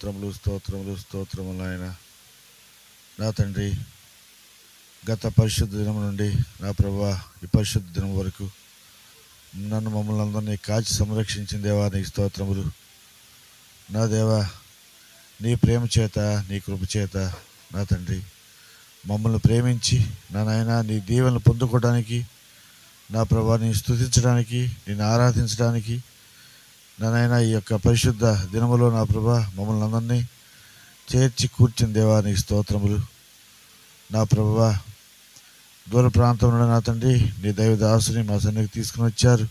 స్తోత్రములు స్తోత్రములు స్తోత్రములు నాయన. నా తండ్రి, గత పరిశుద్ధ దినం నుండి నా ప్రభువా ఈ పరిశుద్ధ దినం వరకు నన్ను మమ్మల్ని అందరినీ కాచి సంరక్షించిన దేవా నీకు స్తోత్రములు. నా దేవా, నీ ప్రేమ చేత నీ కృప చేత నా తండ్రి మమ్మల్ని ప్రేమించి నా నాయన నీ దీవెనలు పొందుకోవడానికి, నా ప్రభా నీ స్తుతించడానికి, నేను ఆరాధించడానికి నా నాయన ఈ యొక్క పరిశుద్ధ దినములో నా ప్రభా మమ్మల్ని అందరినీ చేర్చి కూర్చుని దేవా నీకు స్తోత్రములు. నా ప్రభువా, దూర ప్రాంతంలో నా తండ్రి నీ దైవ దాసుని మా సన్నిధికి తీసుకుని వచ్చారు.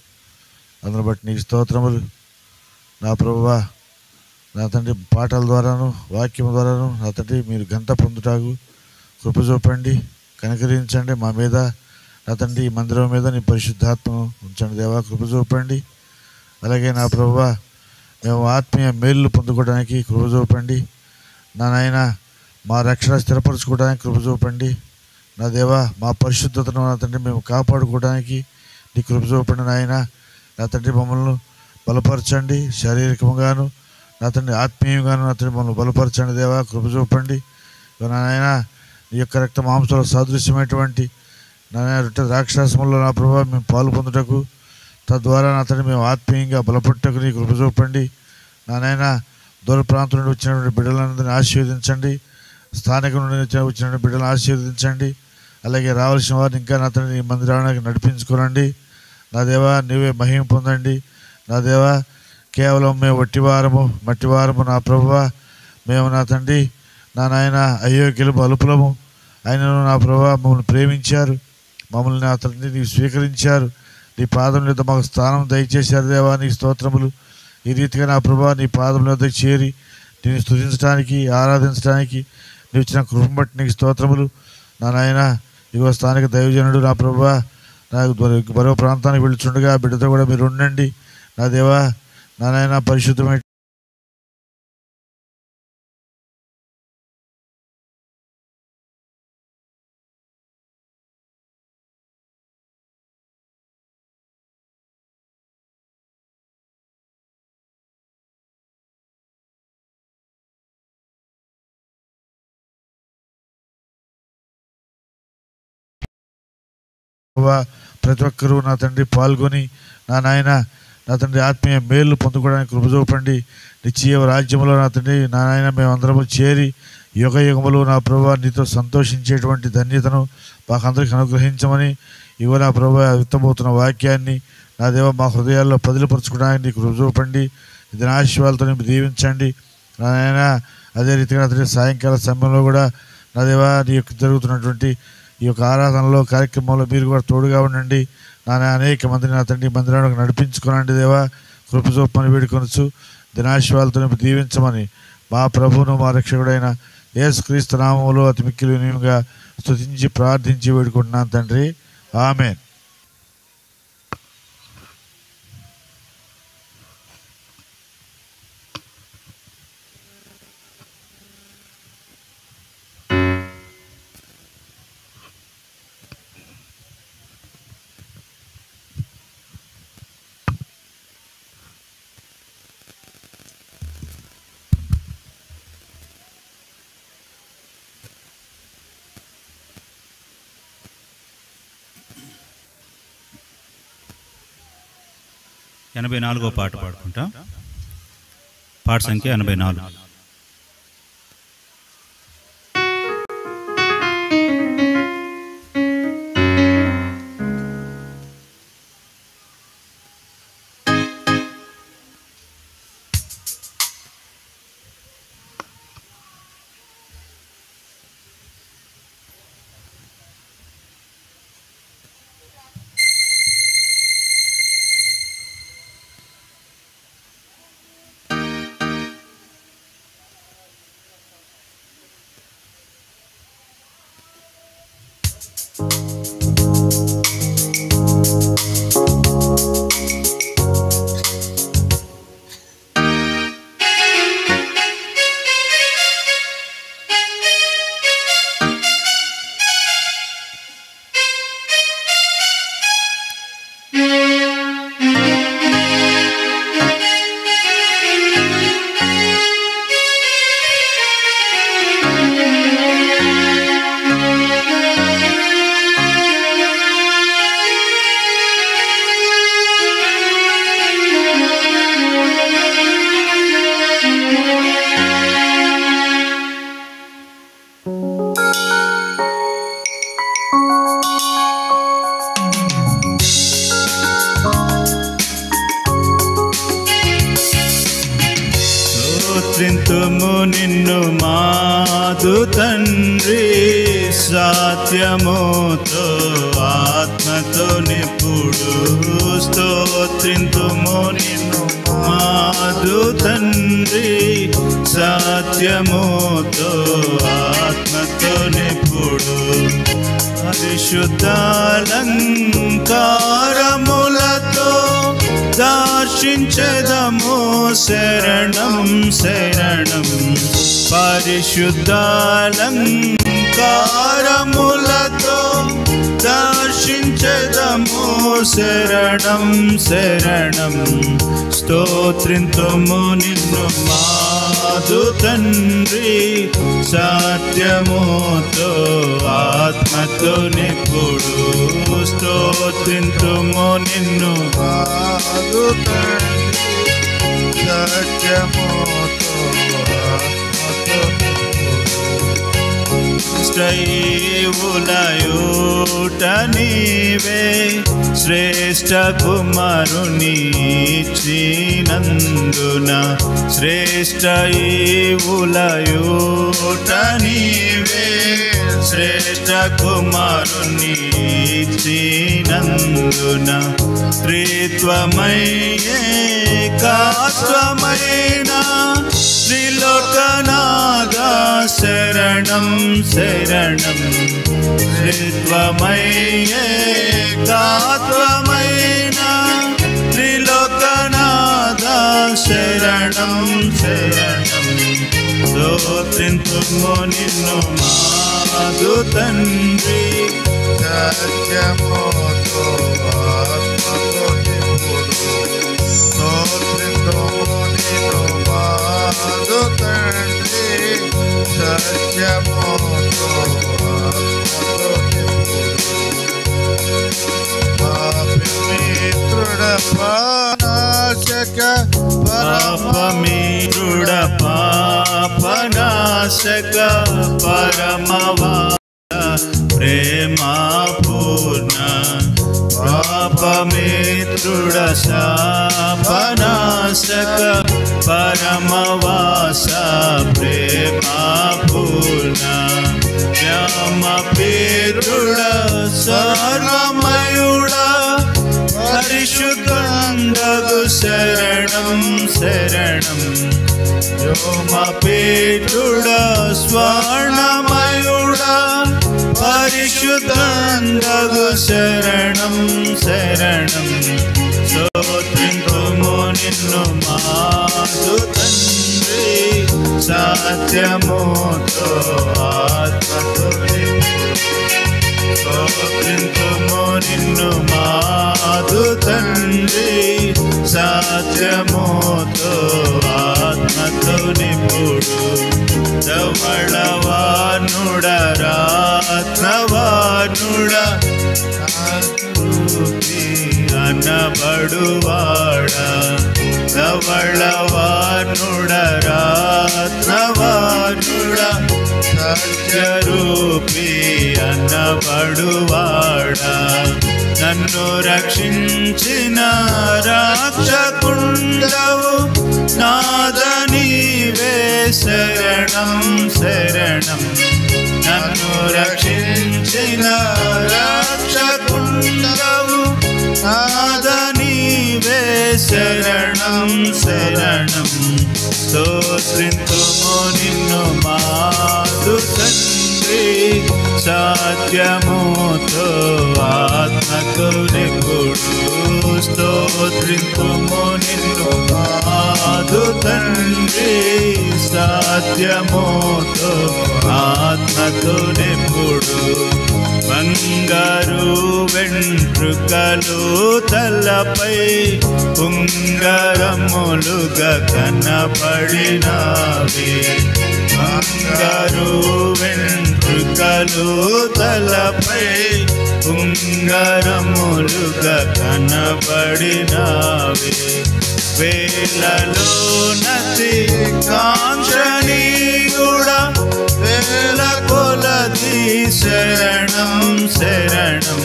అందును బట్టి నీకు స్తోత్రములు. నా ప్రభువా, నా తండ్రి పాటల ద్వారాను వాక్యం ద్వారాను నా తండ్రి మీరు గంట పొందుటాకు కృప చూపండి, కనికరించండి మా మీద. నా తండ్రి ఈ మందిరం మీద నీ పరిశుద్ధాత్మను ఉంచండి దేవా, కృప చూపండి. అలాగే నా ప్రభువా, మేము ఆత్మీయ మేలు పొందుకోవడానికి కృప చూపండి. నా నాయన మా రక్షణ స్థిరపరచుకోవడానికి కృప చూపండి. నా దేవా, మా పరిశుద్ధతను నా తండ్రి మేము కాపాడుకోవడానికి నీ కృప చూపండి నాయన. నా తండ్రి మమ్మల్ని బలపరచండి, శారీరకంగాను నా తండ్రి ఆత్మీయంగాను నా తండ్రి మమ్మల్ని బలపరచండి దేవా, కృప చూపండి. నా నాయన నీ యొక్క రక్త మాంసాల సాదృశ్యమైనటువంటి నా రొట్టె ద్రాక్షాసములో నా ప్రభావ మేము పాలు పొందుటకు, తద్వారా నా తండ్రి మేము ఆత్మీయంగా బలపట్టుటకు నీ కృప చూపండి. నా నాయన దూర ప్రాంతం నుండి వచ్చినటువంటి బిడ్డలందరినీ ఆశీర్వదించండి, స్థానిక నుండి వచ్చిన బిడ్డలను ఆశీర్వదించండి. అలాగే రావాల్సిన వారిని ఇంకా నా తండ్రి నీ మందిరానికి నడిపించుకోనండి. నా దేవా, నీవే మహిమ పొందండి. నా దేవా, కేవలం మేము మట్టివారము నా ప్రభువా, మేము నా తండ్రి నా నాయన అయోగ్యులము అలుపులము ఆయనను నా ప్రభువా మమ్మల్ని ప్రేమించారు, మమ్మల్ని నా తండ్రి నీవు స్వీకరించారు, నీ పాదం మీద మాకు స్థానం దయచేశారు దేవా, నీ స్తోత్రములు. ఈ రీతిగా నా ప్రభువా నీ పాదం మీద చేరి నేను స్తుతించడానికి, ఆరాధించడానికి నీవు ఇచ్చిన కృపను బట్టి నీకు స్తోత్రములు. నా నాయన ఇగో స్థానిక దైవజనుడు నా ప్రభువా నాకు మరో ప్రాంతానికి వెళ్తుండగా బిడ్డతో కూడా మీరు ఉండండి. నా దేవా, నా నాయన పరిశుద్ధమైన ప్రతి ఒక్కరూ నా తండ్రి పాల్గొని నా నాయన నా తండ్రి ఆత్మీయ మేలు పొందుకోవడానికి కృప చూపండి. నిత్య రాజ్యంలో నా తండ్రి నా నాయన మేమందరము చేరి యుగ యుగములు నా ప్రభావ నీతో సంతోషించేటువంటి ధన్యతను మాకందరికి అనుగ్రహించమని ఇవో నా ప్రభావ విత్తబోతున్న వాక్యాన్ని నా దేవ మా హృదయాల్లో పదిలిపరచుకోవడానికి నీకు కృప చూపండి. ఇది నా ఆశీర్వాదాలతో నీకు దీవించండి నా నాయన. అదే రీతిగా నా తండ్రి సాయంకాల సమయంలో కూడా నా దేవ నీ యొక్క జరుగుతున్నటువంటి ఈ యొక్క ఆరాధనలో కార్యక్రమంలో మీరు కూడా తోడుగా ఉండండి. నా అనేక మందిని నా తండ్రి మందిరానికి నడిపించుకోనండి దేవా, కృప చూపమని వేడుకొనొచ్చు. దినాశీర్వాదాలతో దీవించమని మా ప్రభువును మా రక్షకుడైన యేసుక్రీస్తు నామములో అతి మిక్కిలి వినయంగా స్తుతించి ప్రార్థించి వేడుకుంటున్నాను తండ్రి, ఆమేన్. ఎనభై 84వ పాట పాడుకుంటాం. పాట సంఖ్య 84. స్తుతింతుము నిన్ను మాదు తండ్రి, సత్యముతో ఆత్మతో నిప్పుడు స్తోత్రింతుము నిన్ను మాదు తండ్రి, సత్యముతో ఆత్మతో నిప్పుడు పరిశుద్ధాలంకారములతో దర్శించెదము శరణం శరణం. పరిశుద్ధాలంకారములతో దర్శించెదము శరణం శరణం. స్తోత్రింతుము నిన్ను మాదు తండ్రి, సత్యముతో ఆత్మతో నిప్పుడు స్తోత్రింతుము నిన్ను మాదు తండ్రి, సత్యముతో ఆత్మతో నిప్పుడు శ్రేష్ఠులయుట నీవే, శ్రేష్ఠ కుమారుని ఇచ్చినందున శ్రేష్ఠ ఈవులయుట నీవే, శ్రేష్ఠ కుమారుని ఇచ్చినందున త్రిత్వమయ్యే కాత్వమైన త్రిలోకనాథ శరణం శరణం. త్రిత్వమయ్యే కాత్వమైన త్రిలోకనాథ శరణం శరణం. స్తోత్రింతుము నిన్ను మాదు తండ్రి, సత్యముతో ఆత్మతో నిప్పుడు స్తోత్రింతుము నిన్ను మాదు తండ్రి, సత్యముతో ఆత్మతో నిప్పుడు పాపమిత్రుడ పానాశక పాపమిత్రుడ పాపనాశక పరమవాద ప్రేమా పూర్ణ పాపమిత్రుడ శాపనాశక పరమవాస ప్రేమా పూర్ణ శ్యామపీరుడ సర్వమయుడ పరిశుద్ధండగు శరణం శరణం. వ్యోమపీఠుడ స్వర్ణమయుడ పరిశుద్ధండగు శరణం శరణం. స్తోత్రింతుము నిన్ను మాదు తండ్రి, సత్యముతో ఆత్మతో స్తోత్రింతుము నిన్ను మాదు తండ్రి, సత్యముతో ఆత్మతో నిప్పుడు ధవళవానుడ రత్నవానుడ అనబడువాడ ధవళవానుడ రత్నవానుడ సత్యరూపి అనబడువాడ నన్ను రక్షించిన రక్షకుండవు నాద నీవే శరణం శరణం. నన్ను రక్షించిన రక్షకుండవు నాద నీవే శరణం శరణం. స్తోత్రింతుము నిన్ను మాదు తండ్రి, సత్యముతో ఆత్మతో నిప్పుడు స్తోత్రింతుము నిన్ను మాదు తండ్రి, సత్యముతో ఆత్మతో నిప్పుడు బంగారు వెంట్రుకలు తలపై ఉంగరములుగా కనపడినావి. బంగారు వెంట్రుకలు తలపై ఉంగరములుగా కనపడినావి. వేలలో నతి కాంక్షణీయుడా వేల కొలది శరణం శరణం.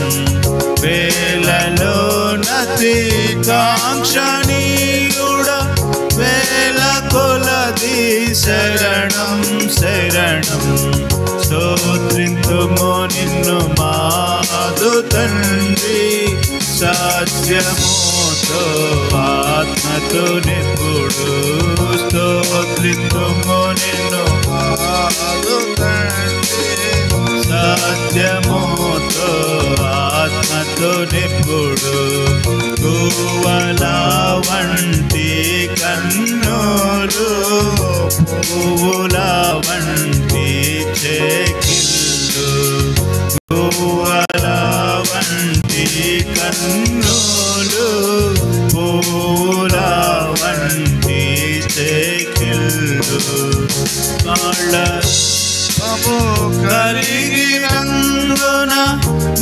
వేలలో నతి కాంక్షణీయుడా వేల కొలది శరణం శరణం. స్తోత్రింతుము నిన్ను మాదు తండ్రి, సత్యముతో ఆత్మతో నిపుడు. స్తోత్రింతుము నిన్ను మాదు తండ్రి, సత్యముతో ఆత్మతో నిపుడు. గువ్వల వంటి కన్నులు, పువ్వుల వంటి చెక్కిళ్ళు. గువ్వల వంటి కన్నులు, పువ్వుల వంటి చెక్కిళ్ళు. కలిగినందున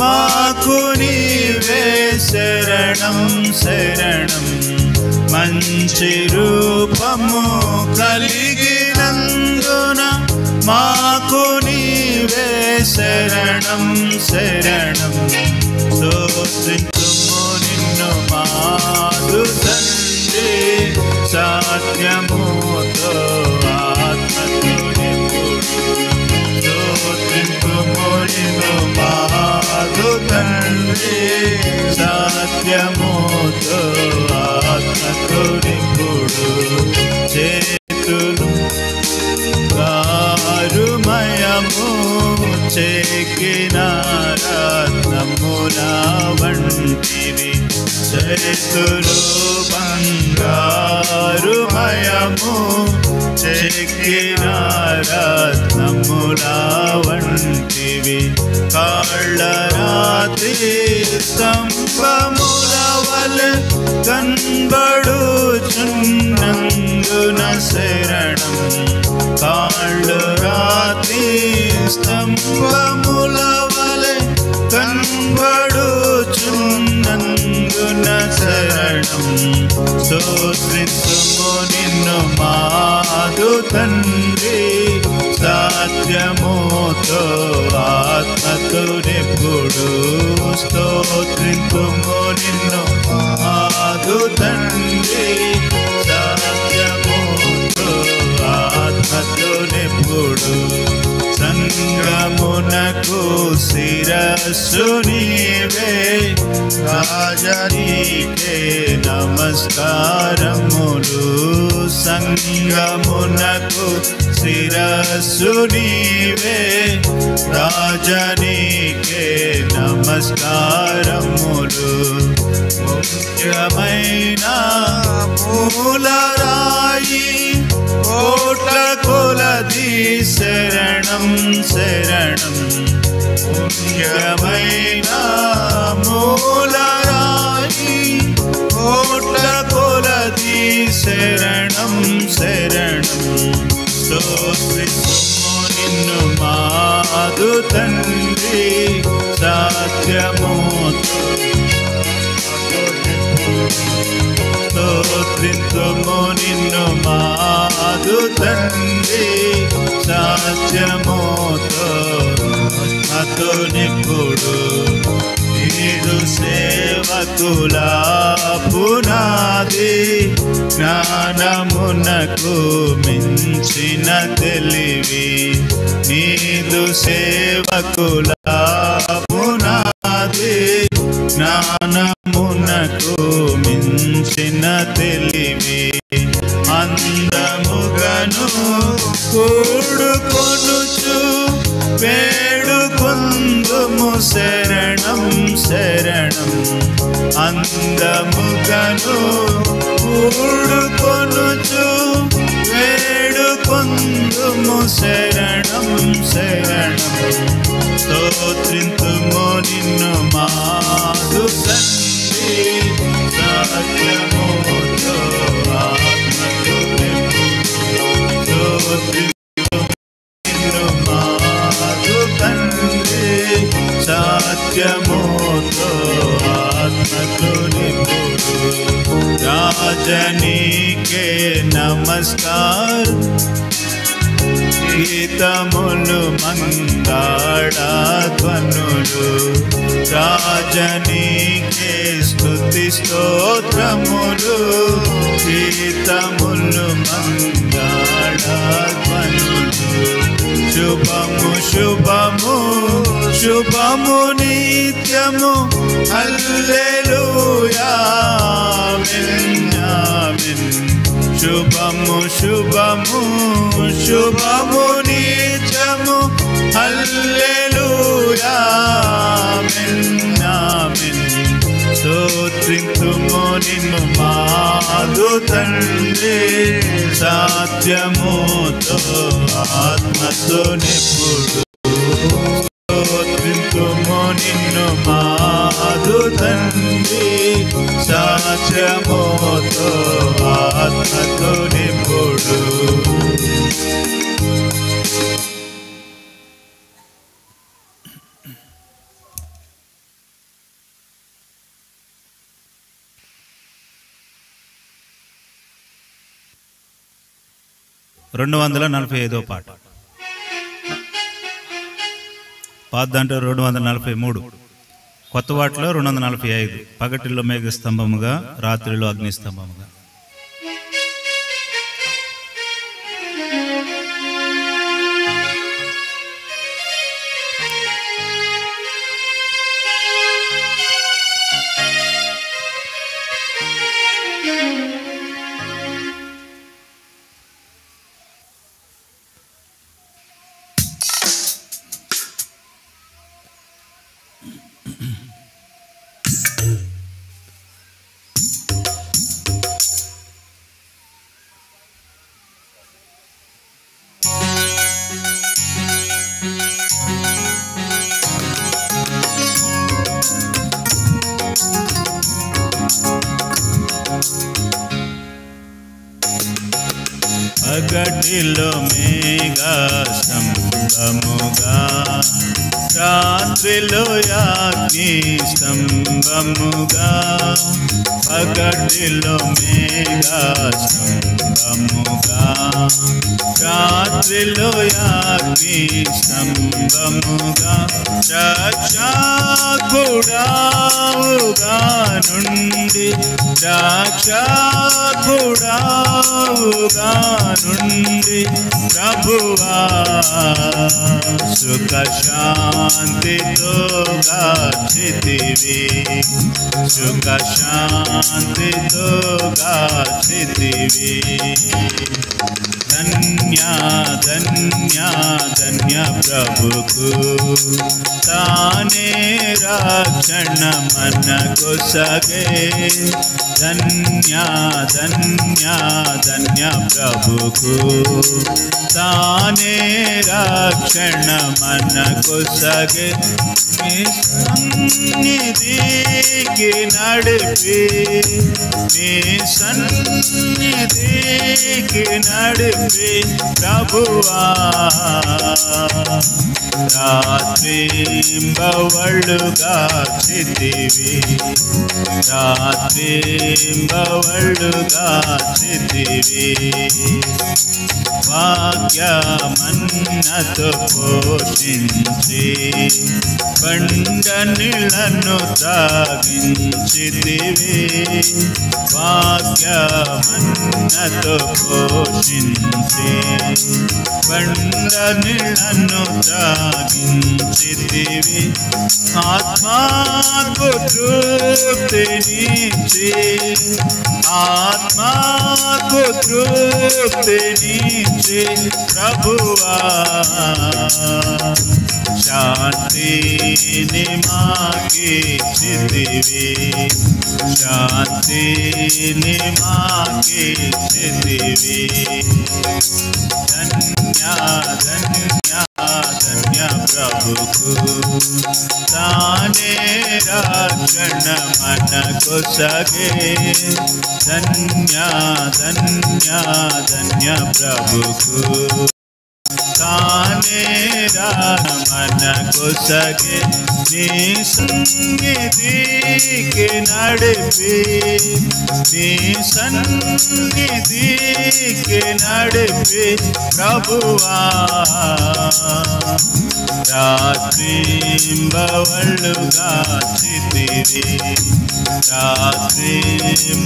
మాకు నీవే శరణం శరణం. మంచి రూపము కలిగినందున మాకు నీవే శరణం శరణం. స్తోత్రించుము నిన్ను మాదు తండ్రి, సత్యముతో ఆత్మతో నిపుడు. స్తోత్రించుము నిన్ను మాదు తండ్రి, సత్యముతో ఆత్మతో నిపుడు. చేతులు కారుమయము చెక్కిన రత్నముల వంటివి. చేతులు బంగారుమయము చెక్కిన రత్నముల వంటివి. కాళ్ళ రాతి స్తంభముల వలె కనబడుచున్నందున శరణం. కాళ్ళు రాతి స్తంభముల వలె కనబడుచున్నందున శరణం. స్తోత్రించుము నిన్ను మాదు తండ్రి, సత్యముతో ఆత్మతో నిపుడు. స్తోత్రించుము నిన్ను మాదు తండ్రి, సత్యముతో ఆత్మతో నిపుడు. సంగమునకు శిరస్సు నీవే, రాజనీకే నమస్కారములు. సంగమునకు శిరస్సు నీవే, రాజనీకే నమస్కారములు. ముఖ్యమైన మూలరాయి, కోట్ల కొలది శరణం శరణం. ముఖ్యమైన మూలరాయి, కోట్ల కొలది శరణం శరణం. స్తోత్రించుము నిన్ను మాదు తండ్రి, సత్యముతో స్తోత్రించుము నిన్ను మాదు తండ్రి, సత్యముతో ఆత్మతో నిపుడు. నీదు సేవకుల పునాది, జ్ఞానమునకు మించిన తెలివి. నీదు సేవకుల పునాది, జ్ఞానమునకు మించిన తెలివి. అందముగను కూడుకొనుచు వేడుకొందుము శరణం శరణం. అందముగను కూడుకొనుచు వేడుకొందుము శరణం శరణం. స్తోత్రించుము నిన్ను మాదు తండ్రి, సత్యముతో ఆత్మతో నిపుడు. స్తోత్రించుము మాదు తండ్రి, సత్యముతో ఆత్మతో నిపుడు. రాజనీకే నమస్కారం, గీతములు మంగాళ ధ్వనులు. రాజనీకే స్తుతి స్తోత్రములు గీతములు మంగళధ్వనులు శుభము శుభము శుభము నిత్యము హల్లెలూయా ఆమేన్ ఆమేన్ శుభము శుభము శుభము నిత్యము హల్లెలూయా ఆమేన్ ఆమేన్ స్తోత్రింతుము నిన్ను మాదు తండ్రి సత్యముతో ఆత్మతో నిపుడు స్తోత్రింతుము నిన్ను మాదు తండ్రి సత్యముతో ఆత్మతో నిపుడు. పాట పాదంటే 243. కొత్త వాటిలో 245. పగటిలో మేఘ స్తంభముగా రాత్రిలో అగ్ని స్తంభముగా. పగటిలో మేఘ స్తంభముగా రాత్రిలో అగ్ని స్తంభముగా పగటిలో మేఘ స్తంభముగా రాత్రిలో అగ్ని స్తంభముగా రక్షకుడావుగా నుండి రక్షకుడావుగా నుండి ప్రభువా సుఖ శాంతితో గాచితివి సుఖ శాంతితో గాచితివి. ధన్య ధన్య ధన్య ప్రభుకు తానే రక్షణ మనకు సగే. ధన్య ధన్య ధన్య ప్రభుకు తానే రక్షణ మనకు సగే. నీ సన్నిధికి నడిపి నీ సన్నిధికి నడిపి ప్రభువా రాత్రింబవళ్ళుగా చితివి రాత్రింబవళ్ళుగా చితివి. వాక్యమన్నతో పోషించి బండ నీళ్లను తాగించితివి. వాక్యమన్నతో పోషించి బండ నీళ్లను తాగించితివి. ఆత్మకు తృప్తినిచ్చి ఆత్మకు తృప్తినిచ్చి ప్రభువా శాంతిని మాకిచ్చితివి శాంతిని మాకిచ్చితివి. ధన్య ధన్య ధన్య ప్రభుకు తానే రక్షణ మనకు సగే. ధన్య ధన్య ధన్య ప్రభుకు తానే రక్షణ మనకొసగే నీ సన్నిధికి నడిపి నీ సన్నిధికి నడిపి ప్రభువా రాత్రింబవళ్ళుగా చితివి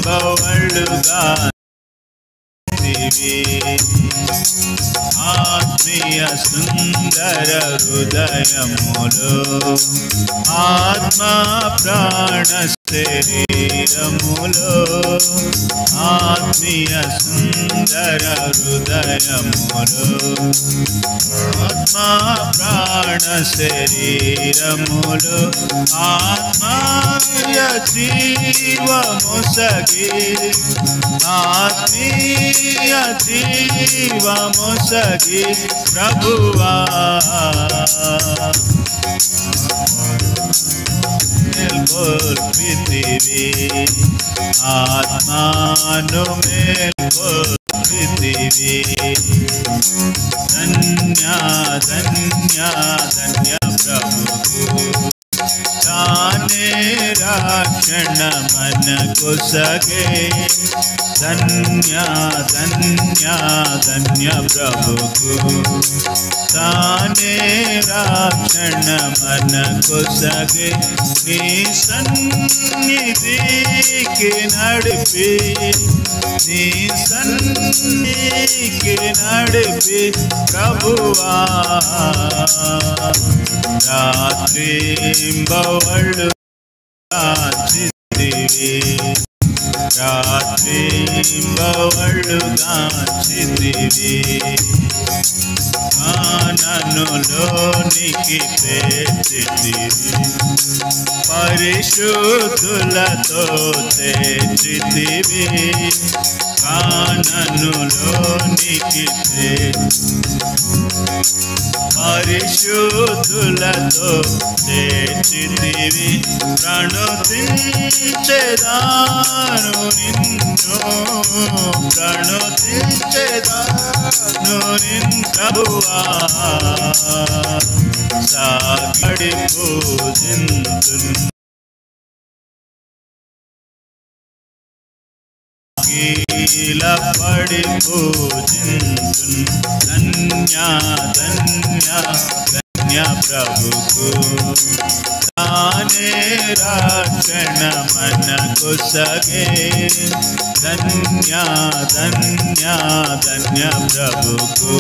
రాత్రింబవళ్ళుగా ఆత్మీయ సుందర హృదయములో ఆత్మ ప్రాణ శరీరములో ఆత్మీయ సుందర హృదయములో ఆత్మ ప్రాణ శరీరములో ఆత్మీయ జీవముసగి ఆత్మీయ జీవముసగి ప్రభువా మేల్కొల్పితివి ఆత్మాను మేల్కొల్పితివి ధన్య ధన్య ధన్య ప్రభువు తానే రక్షణ మనకొసగే ధన్య ధన్య ధన్య ప్రభువు తానే రక్షణ మనకొసగే నీ సన్నిధికి నడిపి నీ సన్నిధికి నడిపి ప్రభువా రాత్రింబవళ్ళుగా చితివి రాత్రింబవళ్ళుగా చితివి నన్ను లోనికి తెచ్చితివి పరిశుద్ధులతో తెచ్చితివి నన్ను లోనికి పరిశుద్ధులతో చేర్చితివి ప్రణుతించెదాను నిన్ను ప్రణుతించెదాను ప్రభువా సాగడి పూజింతును పడి పూజింతును ధన్య ధన్య ధన్య ప్రభుకు తానే రక్షణ మనకొసగే ధన్య ధన్య ధన్య ప్రభుకు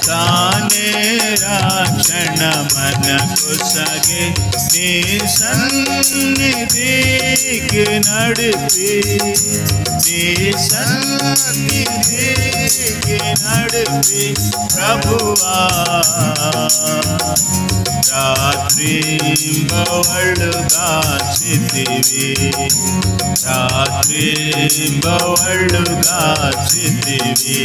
తానే రక్షణ మనకొసగే నీ సన్నిధికి నడిపి నీ సన్నిధికి నడిపి ప్రభువా రాత్రింబవళ్ళుగా చితివి రాత్రింబవళ్ళుగా చితివి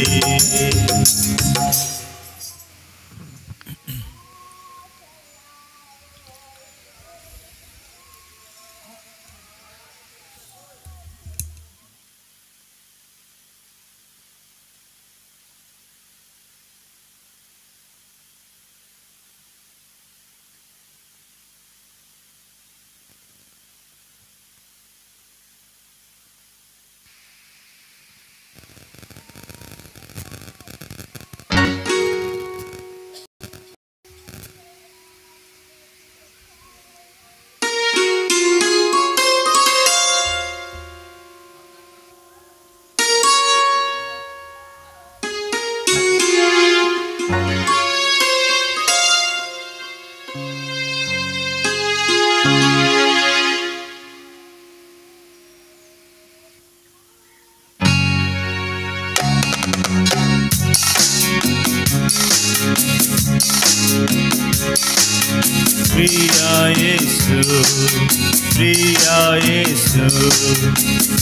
ప్రియా యేసు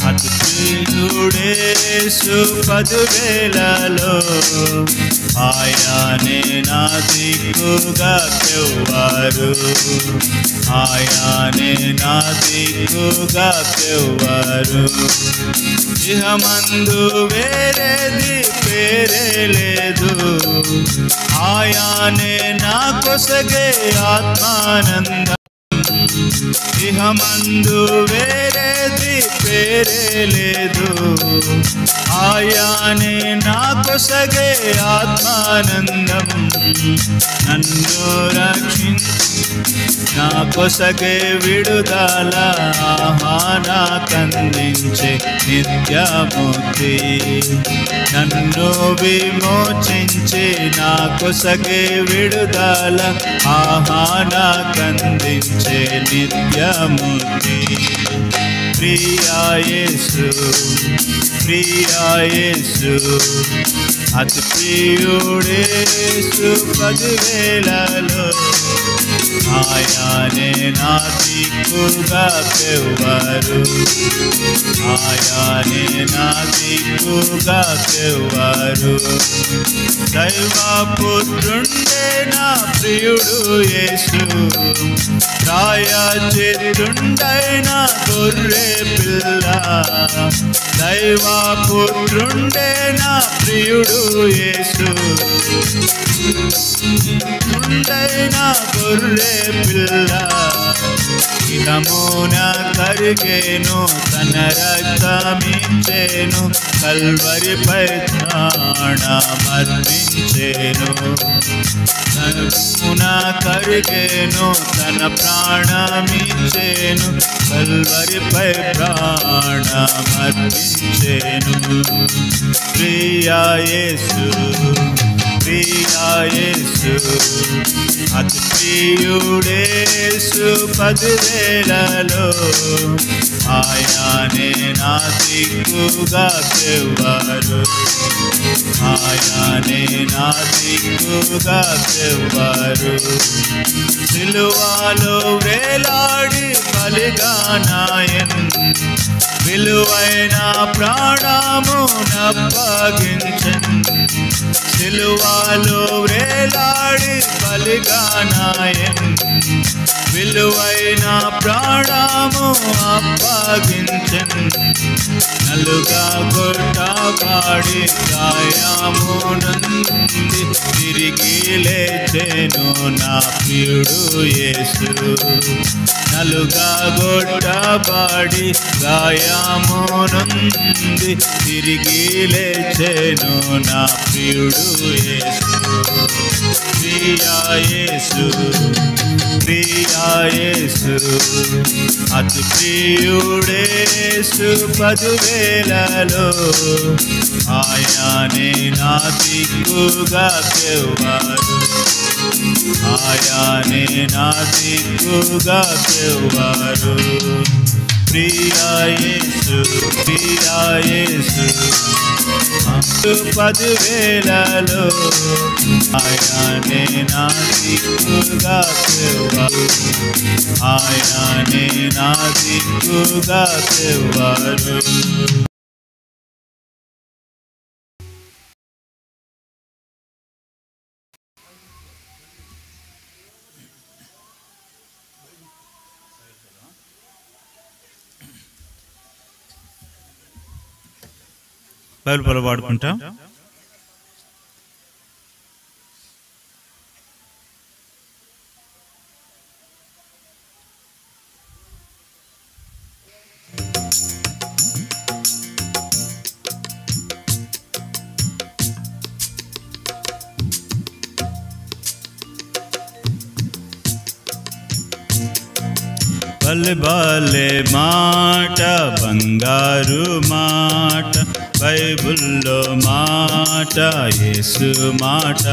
అతి ప్రియుడేసు పదువేలలో ఆయానే నా దిక్కుగా కెవ్వారు, ఆయానే నా దిక్కుగా కెవ్వారు. ఇహమందు వేరేది పేరే లేదు, ఆయానే నా కొసగే ఆత్మానంద. ఇహమందు వేరేది పేరే లేదు, ఆయానే నా కొసగే ఆత్మానందం. నన్ను రక్షించి నా కొసగే విడుదల, ఆహా నాకందించే నిత్యముక్తి. నన్ను విమోచించి నా కొసగే విడుదల, ఆహా నాకందించే నిత్యముక్తి. ప్రియా యేసు, ప్రియా యేసు, అతి ప్రియుడేసు పదివేలలో, ఆయానే నా దిక్కుగా కెవ్వారు, ఆయానే నా దిక్కుగా కెవ్వారు. దైవపుత్రుండే నా ప్రియుడు యేసు, ప్రాయచిత్తుండైన గొర్రె పిల్ల. దైవపుత్రుండే నా ప్రియుడు యేసు, ఉండైన గొర్రె పిల్ల. ఇహమున కరిగేను, తన రక్తమిచ్చేను, కల్వరిపై ప్రాణమర్పించేను. ఇహమున కరిగేను, తన ప్రాణమిచ్చేను, కల్వరిపై ప్రాణమర్పించేను. ప్రియా యేసు, ప్రియా యేసు, అతి ప్రియుడేసు పదివేలలో, ఆయానే నా దిక్కుగా కెవ్వారు, ఆయానే నా దిక్కుగా కెవ్వారు. సిలువలో వేలాడి బలిగానాయన్, విలువైన ప్రాణము నప్పగించన్. సిలువలో వేలాడి బలిగానాయన్, విలువైన ప్రాణము అప్పగించన్. నలుగా కొట్టబడి గాయము నుండి తిరిగి లేచెను నా ప్రియుడు యేసు. నలుగా కొట్టబడి గాయము నుండి తిరిగి లేచెను నా ప్రియుడు యేసు. ప్రియా యేసు, ప్రియా యేసు, అతి ప్రియుడేసు పదివేలలో, ఆయానే నా దిక్కుగా కెవ్వారు, ఆయానే నా దిక్కుగా కెవ్వారు. ప్రియా యేసు, ప్రియా యేసు, పదివేలలో, ఆయానే నా దిక్కుగా కెవ్వారు, ఆయానే నా దిక్కుగా కెవ్వారు. బైబిల్ పలు పాడుకుంటాం. భలే భలే మాట, బంగారు మాట, బైబుల్లో మాట, యేసు మాట.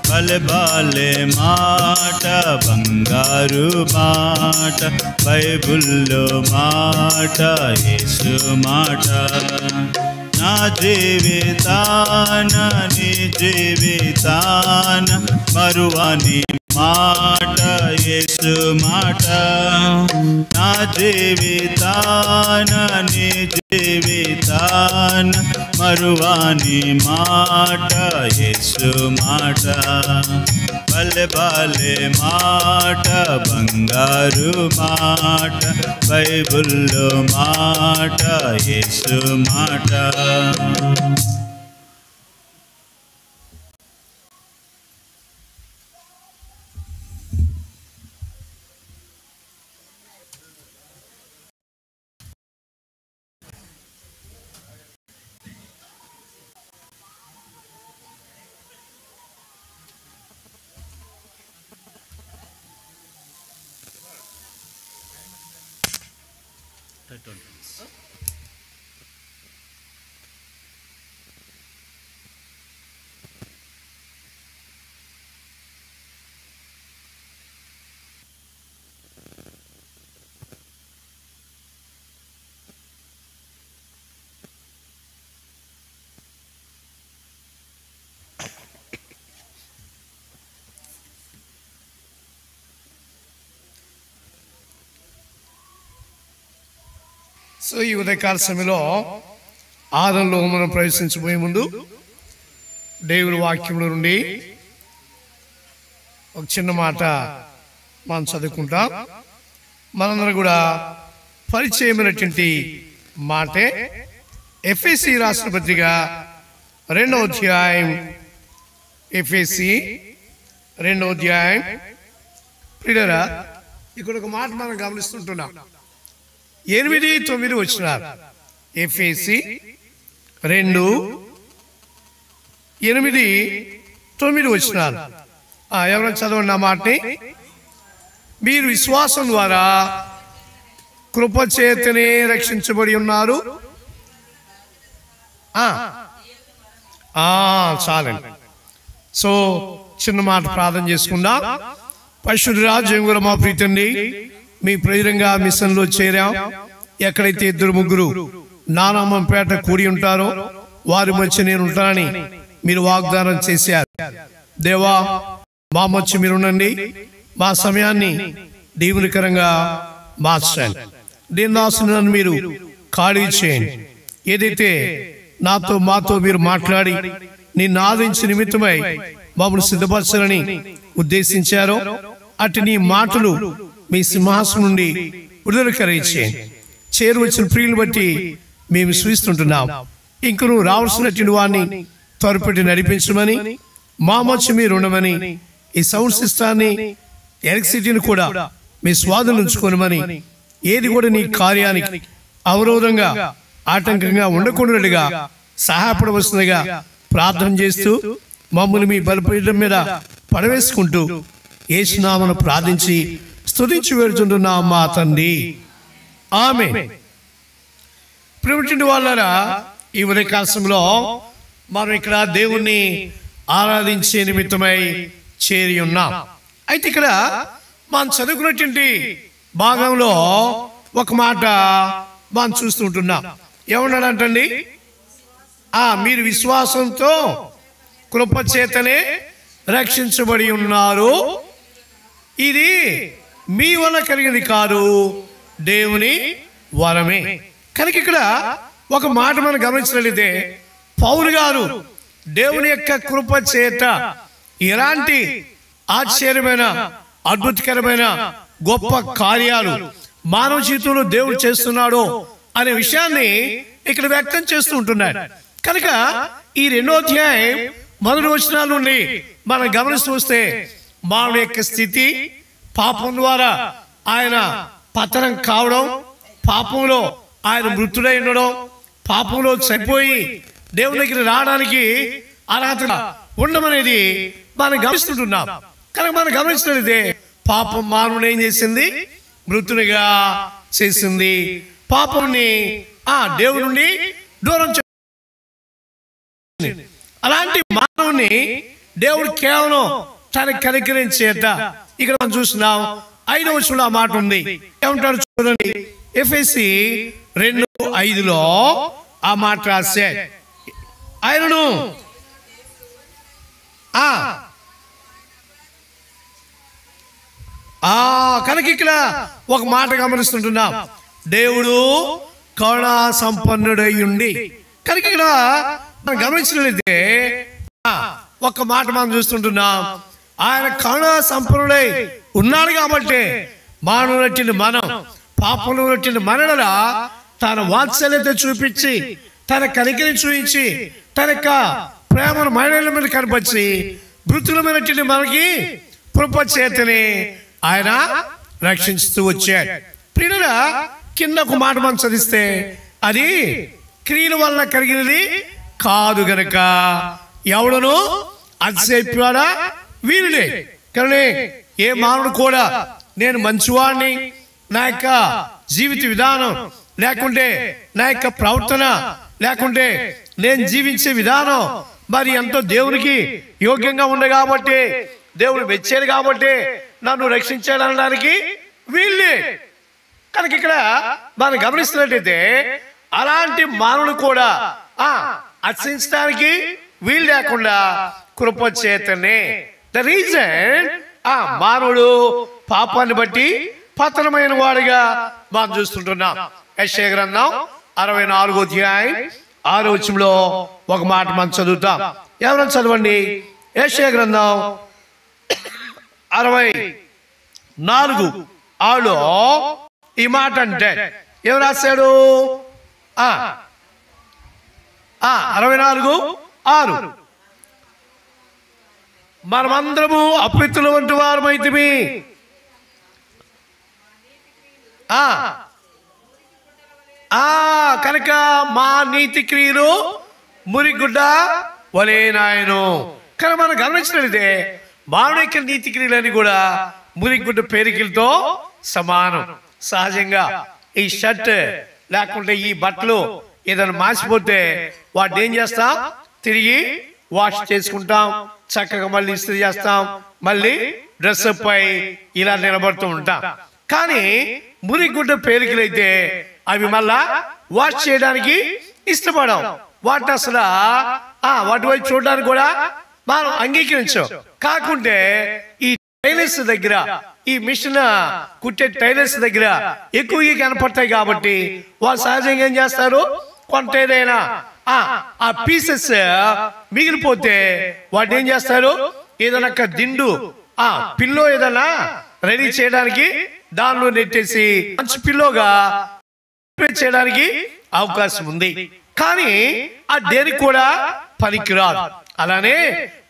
భలే భలే మాట, బంగారు మాట, బైబుల్లో మాట, యేసు మాట. నా జీవితాన నీ జీవితాన మరువని మాట, యేసు మాట. నా జీవితాన నీ జీవితాన మరువాని మాట యేసు మాట భలే భలే మాట బంగారు మాట బైబిల్లో మాట యేసు మాట. సో ఈ ఉదయకాల సమయంలో ఆదంలో మనం ప్రవేశించబోయే ముందు దేవుని వాక్యంలో నుండి ఒక చిన్న మాట మనం చదువుకుంటాం. మనందరం కూడా పరిచయమైనటువంటి మాటే ఎఫెసీ రాసిన పత్రిక 2వ అధ్యాయం. ఎఫెసీ 2వ అధ్యాయం. ప్రియులారా, ఇక్కడ ఒక మాట మనం గమనిస్తుంటున్నాం. 8-9 వచనాలు. ఎఫెసీ 2:8-9 వచనాలు. ఎవరైనా చదవండి ఆ మాటని. మీరు విశ్వాసం ద్వారా కృపచేతనే రక్షించబడి ఉన్నారు. చాలండి. సో చిన్న మాట ప్రార్థన చేసుకుందాం. పరిశుద్ధుడా, జయముగల మా ప్రీతండి, మీ ప్రేరంగా మిషన్లో చేరాం. ఎక్కడైతే 2-3 నా నామం పేట కూడి ఉంటారో వారి మధ్య నేను ఉంటానని మీరు వాగ్దానం చేశారు. దేవా, మా మధ్య మీరు ఉండండి. మా సమయాన్ని దీవునికరంగా మార్చండి. దీనిదాసులను మీరు ఖాళీ చేయండి. ఏదైతే మాతో మీరు మాట్లాడి నిన్ను ఆదరించిన నిమిత్తమై మమ్మల్ని సిద్ధపరచాలని ఉద్దేశించారో అటు నీ మాటలు మీ సింహాసనం నుండి విడుదల కలిగించేయండి. చేరువచ్చిన ప్రియులు బట్టి మేము చూస్తుంటున్నాం. ఇంక నువ్వు రావాల్సినటువంటి వాడిని త్వరపెట్టి నడిపించమని, మా మధ్య మీరు ఉండమని, ఈ సౌండ్ సిస్టాన్ని ఎలక్ట్రిసిటీని కూడా మీ స్వాధీనం ఉంచుకోనమని, ఏది కూడా నీ కార్యానికి అవరోధంగా ఆటంకంగా ఉండకుండాగా సహాయపడవలసిందిగా ప్రార్థన చేస్తూ మమ్మల్ని మీ బలిపీఠం మీద పడవేసుకుంటూ యేసు నామమున ప్రార్థించి స్తుతించి వేడుచుంటున్నాం మా తండ్రి, ఆమేన్. ప్రియమైన వాళ్ళారా, ఈ ఉదయకాలంలో మనం ఇక్కడ దేవుణ్ణి ఆరాధించే నిమిత్తమై చేరి ఉన్నాం. అయితే ఇక్కడ మనం చదువుకున్నటువంటి భాగంలో ఒక మాట మనం చూస్తుంటున్నాం. ఏమన్నాడంటండి? మీరు విశ్వాసంతో కృపచేతనే రక్షించబడి ఉన్నారు. ఇది మీ వల్ల కలిగింది కాదు, దేవుని వరమే. కనుక ఇక్కడ ఒక మాట మనం గమనించినట్లయితే, పౌలు గారు దేవుని యొక్క కృప చేత ఎలాంటి ఆశ్చర్యమైన అద్భుతకరమైన గొప్ప కార్యాలు మానవ జీవితంలో దేవుడు చేస్తున్నాడో అనే విషయాన్ని ఇక్కడ వ్యక్తం చేస్తూ ఉంటున్నాడు. కనుక ఈ 2వ అధ్యాయం 1 వచనాల నుండి మనం గమనిస్తూ వస్తే మానవ యొక్క స్థితి, పాపం ద్వారా ఆయన పతనం కావడం, పాపంలో ఆయన మృతుడై ఉండడం, పాపంలో చనిపోయి దేవుని దగ్గర రావడానికి అర్హత ఉండమనేది మనం గమనిస్తుంటున్నాం. కనుక మనం గమనిస్తున్నదే పాపం మానవుని ఏం చేసింది? మృతునిగా చేసింది. పాపంని దేవుని నుండి దూరం చేసింది. అలాంటి మానవుని దేవుడు కేవలం తన కనికరించేట ఇక్కడ మనం చూస్తున్నాం. 5వ వచనంలో ఆ మాట ఉంది. ఏమంటారు చూడండి, ఎఫెసీ 2:5 ఆ మాట రాసే, ఆయనను కనుక ఇక్కడ ఒక మాట గమనిస్తుంటున్నాం. దేవుడు కరుణా సంపన్నుడై ఉండి కనుక ఇక్కడ మనం గమనించినట్లయితే ఒక్క మాట మనం చూస్తుంటున్నాం, ఆయన కరుణ సంపన్నుడై ఉన్నాడు కాబట్టి మానవులట్టిన మనం పాపంలో ఉన్నట్టు మనల తన వాత్సల్యత చూపించి తన కనికరిని చూపించి తన యొక్క ప్రేమను మహిళల మీద కనపరిచి మృతులమైనటువంటి మనకి కృప చేతని ఆయన రక్షిస్తూ వచ్చాడు. ప్రియుల కింద ఒక మాట మనం చదివిస్తే అది క్రియల వల్ల కలిగినది కాదు గనక ఎవడను అతిశయపడా వీరులే. కానీ ఏ మానవుడు కూడా నేను మంచివాడిని, నా యొక్క జీవిత విధానం లేకుంటే నా యొక్క ప్రవర్తన లేకుంటే నేను జీవించే విధానం మరి ఎంతో దేవునికి యోగ్యంగా ఉంది కాబట్టి దేవుడు మెచ్చాడు కాబట్టి నన్ను రక్షించాడు అనడానికి వీళ్ళే. కనుక ఇక్కడ మనం గమనిస్తున్నట్టయితే అలాంటి మానవులు కూడా అర్చించడానికి వీలు లేకుండా కృప చేతనే. ద రీజన్ మానవుడు పాపాన్ని బట్టి పతనమైన వాడిగా మనం చూస్తుంటున్నాం. యెషయా గ్రంథం 64వ అధ్యాయం 6వ వచనంలో ఒక మాట మనం చదువుతాం. ఎవరైనా చదవండి. యెషయా గ్రంథం 64:6 ఈ మాట అంటే ఎవరు రాశాడు? 64:6 మనమందరము అపవిత్రుల వంటి వారమైతిమి, కనుక మా నీతి క్రియలు మురిగుడ్డ వలేనాయను. కానీ మనం గమనించినట్లయితే మానవ నీతి క్రియలని కూడా మురిగుడ్డ పేరికలతో సమానం. సహజంగా ఈ షర్ట్ లేకుంటే ఈ బట్టలు ఏదైనా మాసిపోతే వాటిని ఏం చేస్తాం? తిరిగి వాష్ చేసుకుంటాం, చక్కగా మళ్ళీ ఇస్త్రీ చేస్తాం, మళ్ళీ డ్రెస్ అప్ అయి ఇలా నిలబడుతూ ఉంటాం. కానీ మురిగుడ్డ పేరికలైతే అవి మళ్ళా వాష్ చేయడానికి ఇష్టపడం. వాటిని అసలు వాటి వైపు చూడడానికి కూడా మనం అంగీకరించాం. కాకుంటే ఈ టైలర్స్ దగ్గర, ఈ మిషన్ కుట్టే టైలర్స్ దగ్గర ఎక్కువగా కనపడతాయి కాబట్టి వాళ్ళు సహజంగా ఏం చేస్తారు? కొంత ఏదైనా ఆ పీసెస్ మిగిలిపోతే వాటిని ఏం చేస్తారు? ఏదైనా దిండు పిల్లో ఏదైనా రెడీ చేయడానికి దానిలో నెట్టేసి మంచి పిల్లోగా చేయడానికి అవకాశం ఉంది. కానీ ఆ దేనికి కూడా పనికిరాదు. అలానే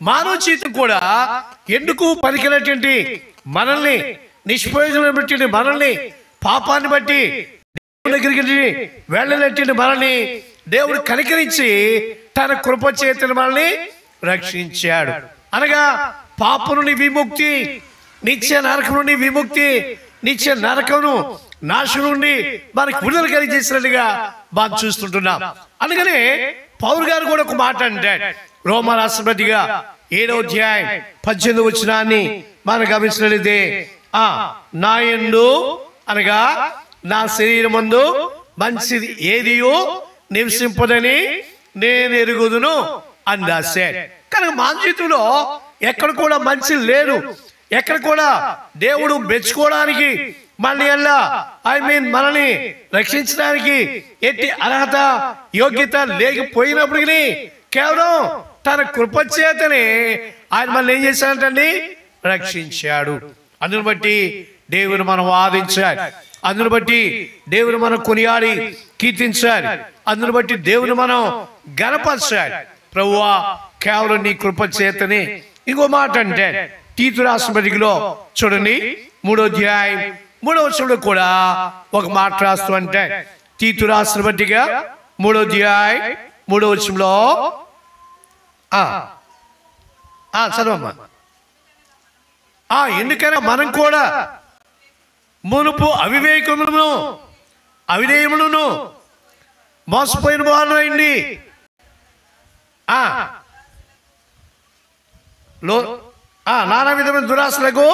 మానవ జీవితం కూడా ఎందుకు పనికినటువంటి మనల్ని, నిష్ప్రయోజనమైనటువంటి మనల్ని, పాపాన్ని బట్టి దేవుడి దగ్గరికి వెళ్ళనటువంటి మనల్ని దేవుడు కనికరించి తన కృప చేతని మనల్ని రక్షించాడు. అనగా పాపం నుండి విముక్తి, నిత్య నరకం నుండి విముక్తి, నిత్య నరకమును నాశనం నుండి మనకు విడుదల కలిగజేసినట్టుగా మనం చూస్తుంటున్నాం. అందుకనే పౌలు గారు కూడా ఒక మాట అంటాడు. రోమా రాష్ట్రపతిగా 7వ అధ్యాయం 18వ వచనాన్ని మనం గమనించినట్లయితే నా యందు అనగా నా శరీరమందు మంచిది ఏదియో నివసింపదని నేను ఎరుగుదును అని రాశాడు. కనుక మన జీవితంలో ఎక్కడ కూడా మంచి లేదు, ఎక్కడ కూడా దేవుడు మెచ్చుకోవడానికి మళ్ళీ మనల్ని రక్షించడానికి ఎట్టి అర్హత యోగ్యత లేకపోయినప్పటికీ కేవలం తన కృప చేతనే ఆయన మళ్ళీ ఏం చేశాడంటండి? రక్షించాడు. అందును బట్టి దేవుని మనం వాదించాలి, అందును బట్టి దేవుని మనం కొనియాడి కీర్తించాలి, అందును బట్టి దేవుని మనం గణపరచాలి. ప్రభువా కేవలం నీ కృప చేతనే. ఇంకో మాట అంటే తీతు రాసిన పత్రికలో చూడండి 3వ అధ్యాయం 3వ వచనంలో కూడా ఒక మాట రాస్తూ అంటే తీతు రాసిన పత్రిక 3వ అధ్యాయం 3వ వచనంలో చదవమ్మా. ఎందుకైనా మనం కూడా మునుపు అవిధేయములను మోసపోయిన వారిని నానా విధమైన దురాశలకు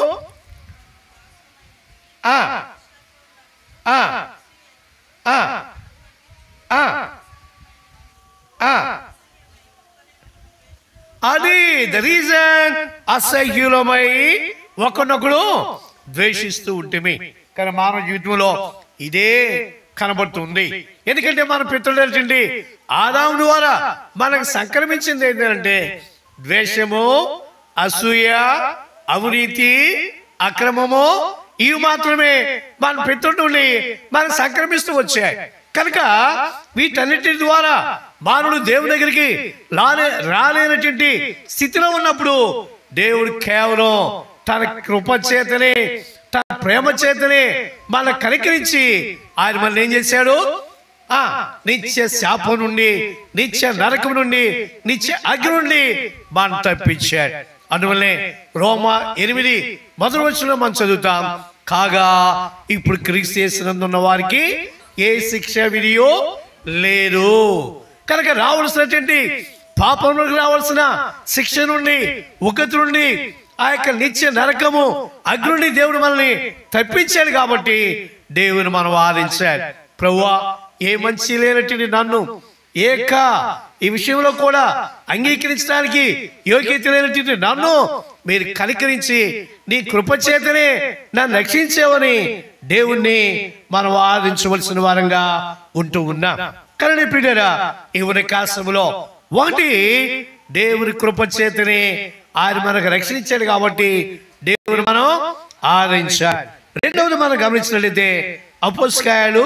అది ద రీజన్ అసహ్యులమై ఒకనొకడు ద్వేషిస్తూ ఉంటే. కానీ మానవ జీవితంలో ఇదే కనబడుతుంది. ఎందుకంటే మన పితరులు ఏంటండి, ఆదాము ద్వారా మనకు సంక్రమించింది ఏంటంటే ద్వేషము, అసూయ, అవినీతి, అక్రమము, ఇవి మాత్రమే మన పితరుల నుండి మనకు సంక్రమిస్తూ వచ్చాయి. కనుక వీటన్నిటి ద్వారా మానవుడు దేవుని దగ్గరికి రాలేనటువంటి స్థితిలో ఉన్నప్పుడు దేవుడు కేవలం తన కృప చేతనే, తన ప్రేమ చేతనే మన కనికరించి ఆయన మనల్ని ఏం చేశాడు, నిత్య శాపం నుండి, నిత్య నరకం నుండి, నిత్య అగ్ని నుండి మనం తప్పించాడు. అందువల్లే రోమా 8:1 మనం చదువుతాం, కాగా ఇప్పుడు క్రీస్తు యేసునందున్న వారికి ఏ శిక్ష విధియో లేదు. కనుక రావాల్సినటువంటి పాపంలోకి రావాల్సిన శిక్ష నుండి, ఉగ్రత నుండి, ఆ యొక్క నిత్య నరకము, అగ్ని నుండి దేవుడు మనల్ని తప్పించాడు. కాబట్టి దేవుని మనం ఆరాధించాలి. ప్రభువా, ఏ మంచి లేనటువంటి నన్ను ఈ విషయంలో కూడా అంగీకరించడానికి యోగ్యత లేనటువంటి నన్ను మీరు కనికరించి నీ కృపచేతనే నన్ను రక్షించేవని దేవుణ్ణి మనం ఆరాధించవలసిన వారంగా ఉంటూ ఉన్నాం. కానీ ప్రియులారా, ఈ ఉదయకాలములో ఒకటి దేవుని కృపచేతనే ఆయన మనకు రక్షించాడు కాబట్టి దేవుని మనం ఆరాధించాలి. రెండవది మనం గమనించినట్లయితే అపోస్తలుల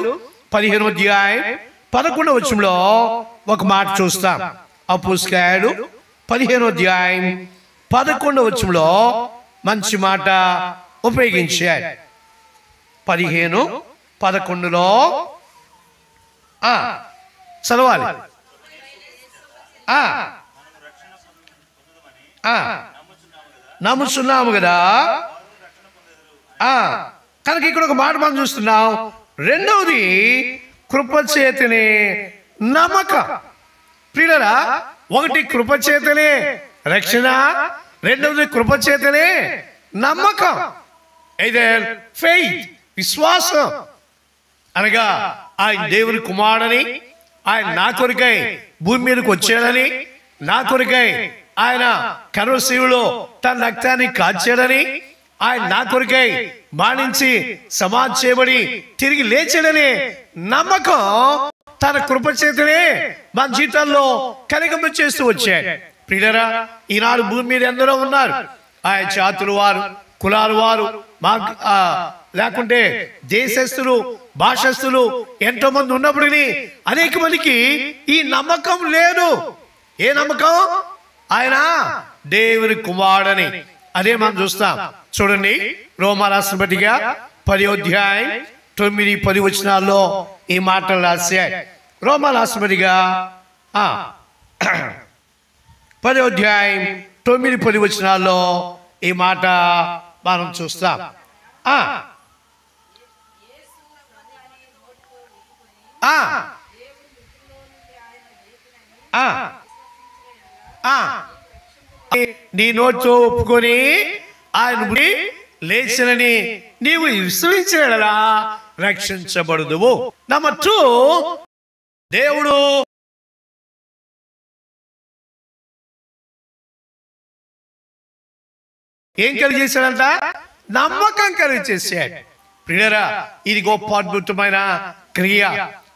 15:11 ఒక మాట చూస్తాం. అపోస్తలుల 15:11 మంచి మాట ఉపయోగించారు. 15:11 చదవాలి. నమ్ముచున్నాము కదా. కనుక ఇక్కడ ఒక మాట మనం చూస్తున్నాం. రెండవది కృపచేతనే నమ్మకం. ప్రియులారా, ఒకటి కృపచేతనే రక్షణ, రెండవది కృపచేతనే నమ్మకం. అయితే ఫెయిత్, విశ్వాసం అనగా ఆయన దేవుని కుమారుడని, ఆయన నా కొరకై భూమి మీదకి వచ్చాడని, నా కొరకై ఆయన కరుణశీవులో తన రక్తాన్ని కాచాడని, ఆయన నా కొరకై మానించి సమాధి చేయబడి తిరిగి లేచాడని నమ్మకం తన కృపచేతనే మన జీవితాల్లో కలిగింపు చేస్తూ వచ్చాడు. ప్రియులారా, ఈనాడు భూమి మీద ఎందరో ఉన్నారు. ఆయన జాతుల వారు, కులాల వారు, లేకుంటే దేశస్తులు, భాషస్తులు ఎంతో మంది ఉన్నప్పటికీ అనేక మందికి ఈ నమ్మకం లేదు. ఏ నమ్మకం? ఆయన దేవుని కుమారుడని. అదే మనం చూస్తాం. చూడండి, రోమా రాసిన పత్రిక 10:9-10 ఈ మాటలు రాశాయి. రోమా రాసిన పత్రిక 10:9-10 ఈ మాట మనం చూస్తాం. నీ నోటితో ఒప్పుకొని ఆయన లేచనని నీవు విశ్వసించగలరా రక్షించబడుదువు. నంబర్ 2, దేవుడు ఏం కలిగేశాడంట? నమ్మకం కలిగేసాడు. ప్రియులారా, ఇది గొప్ప అద్భుతమైన క్రియ,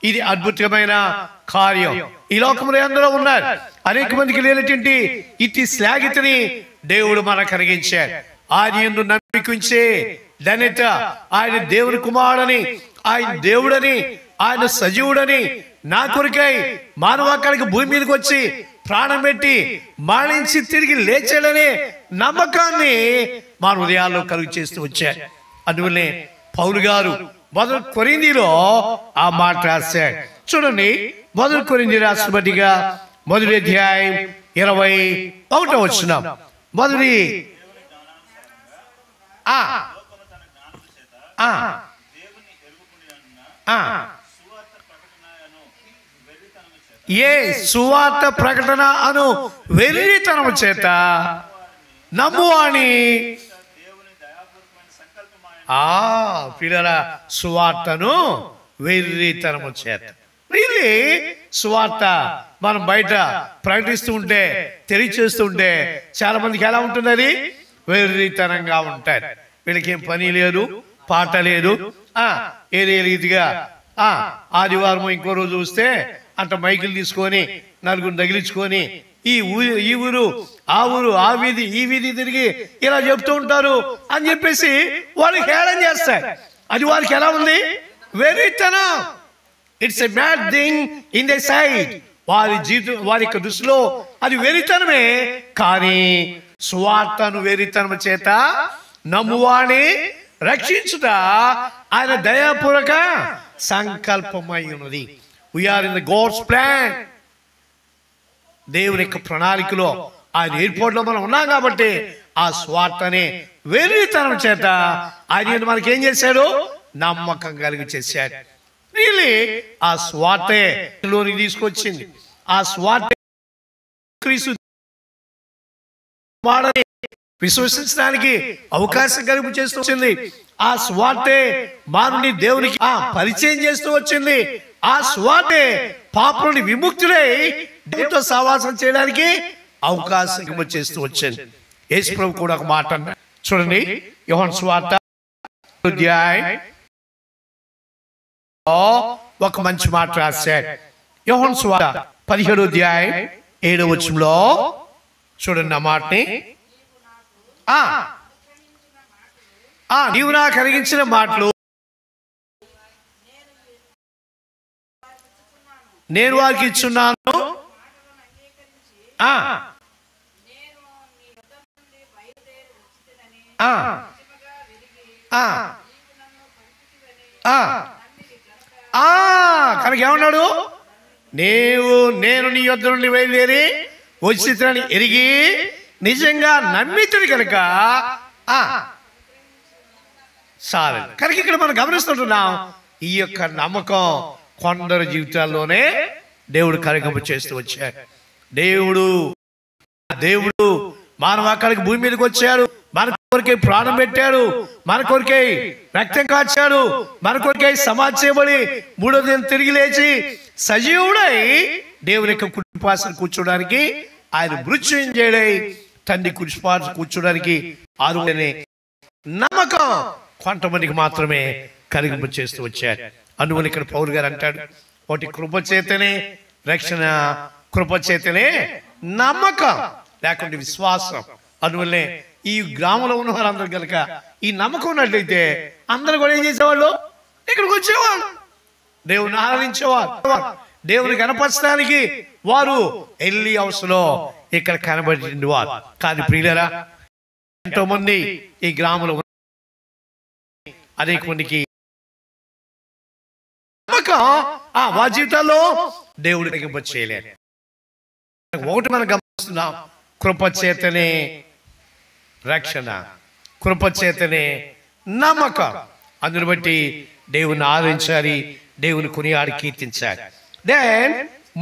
ఇది అద్భుతమైన కార్యం. ఈ లోకంలో అందరూ ఉన్నారు. అనేక మందికి లేనటువంటి ఇట్టి శ్లాఘితని దేవుడు మనకు కలిగించాడు. ఆయన యందు నమ్మిక ఉంచే ధన్యత, ఆయన దేవుని కుమారుడని, ఆయన దేవుడని, ఆయన సజీవుడని, నా కొరకై మానవాకానికి భూమి మీదకి వచ్చి ప్రాణం పెట్టి మరణించి తిరిగి లేచాడనే నమ్మకాన్ని మన హృదయాల్లో కలుగు చేస్తూ వచ్చాడు. అందువల్లే పౌలు గారు 1 కొరింథీలో ఆ మాట రాశాడు. చూడండి, 1 కొరింథీ రాసిన పత్రిక 1:21 మొదటి ఏ సువార్త ప్రకటన అను వెర్రితనము చేత నమ్మువాని పిల్లరా సువార్తను వెర్రితనము చేత. రియల్లీ సువార్త మనం బయట ప్రకటిస్తూ ఉంటే, తెలియచేస్తూ ఉంటే చాలా మందికి ఎలా ఉంటుంది? అది వెర్రితనంగా ఉంటారు. వీళ్ళకి ఏం పని లేదు, పాట లేదు, ఏదే రీతిగా ఆదివారం ఇంకో రోజు వస్తే అంట మైకులు తీసుకొని నలుగురు తగిలించుకొని ఈ ఊరు ఆ ఊరు ఆ వీధి ఈ వీధి తిరిగి ఇలా చెప్తూ ఉంటారు అని చెప్పేసి వాళ్ళు హేళన చేస్తారు. అది వారికి ఎలా ఉంది? వెర్రితనం. It's a bad thing in the side. వారి జీవితం వారి యొక్క దృష్టిలో అది వెర్రితనమే. కానీ సువార్తను వెర్రితనం చేత నమ్మువాని రక్షించుట ఆయన దయాపూర్వక సంకల్పమై ఉన్నది. We are in the God's plan. దేవుని యొక్క ప్రణాళికలో ఆయన ఎయిర్పోర్ట్లో మనం ఉన్నాం కాబట్టి ఆ స్వార్థని వెర్రితనం చేత ఆయన మనకి ఏం చేశాడు? నమ్మకం కలిగి చేశాడు. రియల్లీ ఆ స్వార్థే లోనికి తీసుకొచ్చింది. ఆ స్వార్థ క్రీస్తు వాడని విశ్వసించడానికి అవకాశం కలిగి చేస్తూ వచ్చింది. ఆ స్వార్థే మానవుని దేవునికి పరిచయం చేస్తూ వచ్చింది. ఆ స్వార్థే పాపుని విముక్తులై దేవునితో సహవాసం చేయడానికి అవకాశం చేస్తూ వచ్చింది. యేసు ప్రభు కూడా ఒక మాట అన్నాడు చూడండి. యోహాను సువార్త ఒక మంచి మాట రాశాడు. యోహాను సువార్త 17వ అధ్యాయం 7వ వచనంలో చూడండి ఆ మాటని. నీవు నాకు కలిగించిన మాటలు నేను వారికి ఇచ్చున్నాను. కనుక ఏమన్నాడు? నేను నీ యొద్ద నుండి బయలుదేరి వచ్చితని ఎరిగి నిజంగా నమ్మితుడు కనుక సార్. కనుక ఇక్కడ మనం గమనిస్తుంటున్నాం ఈ యొక్క నమ్మకం కొందరు జీవితాల్లోనే దేవుడు కార్యక్రమం చేస్తూ వచ్చాడు. దేవుడు మానవాకానికి భూమి మీదకి వచ్చాడు. మన కొరికై ప్రాణం పెట్టాడు. మన కొరికై రక్తం కాచాడు. మన కొరికై సమాధి చేయబడి 3వ దినం తిరిగి లేచి సజీవుడై దేవుని యొక్క కుటుంబాసన కూర్చోడానికి ఆయన మృత్యుంజయుడై తండ్రి కుటుంబాసన కూర్చోడానికి ఆరునే నమ్మకం కొంతమందికి మాత్రమే కలిగింప చేస్తూ వచ్చాడు. అందువల్ల ఇక్కడ పౌలు గారు అంటాడు, ఒకటి కృపచేతనే రక్షణ, కృపచేతనే నమ్మకం, లేకుంటే విశ్వాసం. అందువల్లే ఈ గ్రామంలో ఉన్న వారందరూ కనుక ఈ నమ్మకం ఉన్నట్లయితే అందరూ కూడా ఏం చేసేవాళ్ళు? ఇక్కడికి వచ్చేవాళ్ళు, దేవుని ఆరాధించేవారు, దేవుని కనపరచడానికి వారు ఎల్లి హౌస్లో ఇక్కడ కనబడి వారు. కానీ ప్రియులారా, ఎంతో మంది ఈ గ్రామంలో అనేక మందికి వారి జీవితాల్లో దేవుడు తగ్గింప చేయలేదు. ఒకటి మనం గమనిస్తున్నాం, కృపచేతనే రక్షణ, కృపచేతనే నమ్మకం. అందుని బట్టి దేవుని ఆదరించాలి, దేవుని కొనియాడి కీర్తించాలి. దెన్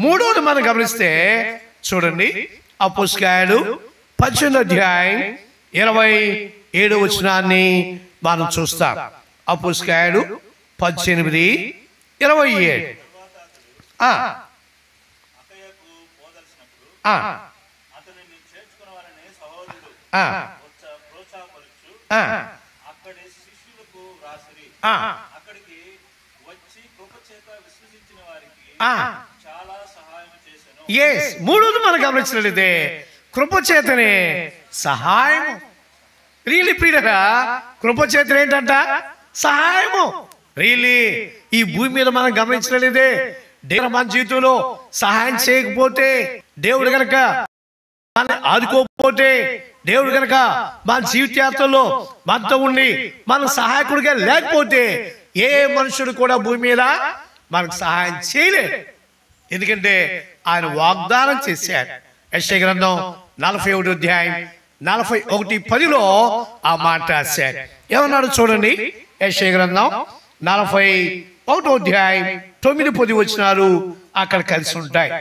మూడోది మనం గమనిస్తే చూడండి, అపోస్తలుల 18వ అధ్యాయం 27వ వచనాన్ని మనం చూస్తాం. అపోస్తలుల 18:27. మూడోది మనం గమనించినట్లయితే కృపచేతనే సహాయం. రియల్లీ ప్రియులారా, కృపచేతన ఏంటంట? సహాయము. రియల్లీ ఈ భూమి మీద మనం గమనించినట్లయితే దేవుడు మన జీవితంలో సహాయం చేయకపోతే, దేవుడు కనుక మన ఆదుకోకపోతే, దేవుడు కనుక మన జీవిత యాత్రలో మనతో ఉండి మన సహాయకుడిగా లేకపోతే ఏ మనుషుడు కూడా భూమి మీద మనకు సహాయం చేయలేడు. ఎందుకంటే ఆయన వాగ్దానం చేశాడు. యెషయా గ్రంథం 41వ అధ్యాయం 41:10లో ఆ మాట రాశాడు. ఏమన్నాడు చూడండి, యెషయా గ్రంథం 41వ అధ్యాయం 9-10 వచనాలు అక్కడ కలిసి ఉంటాయి.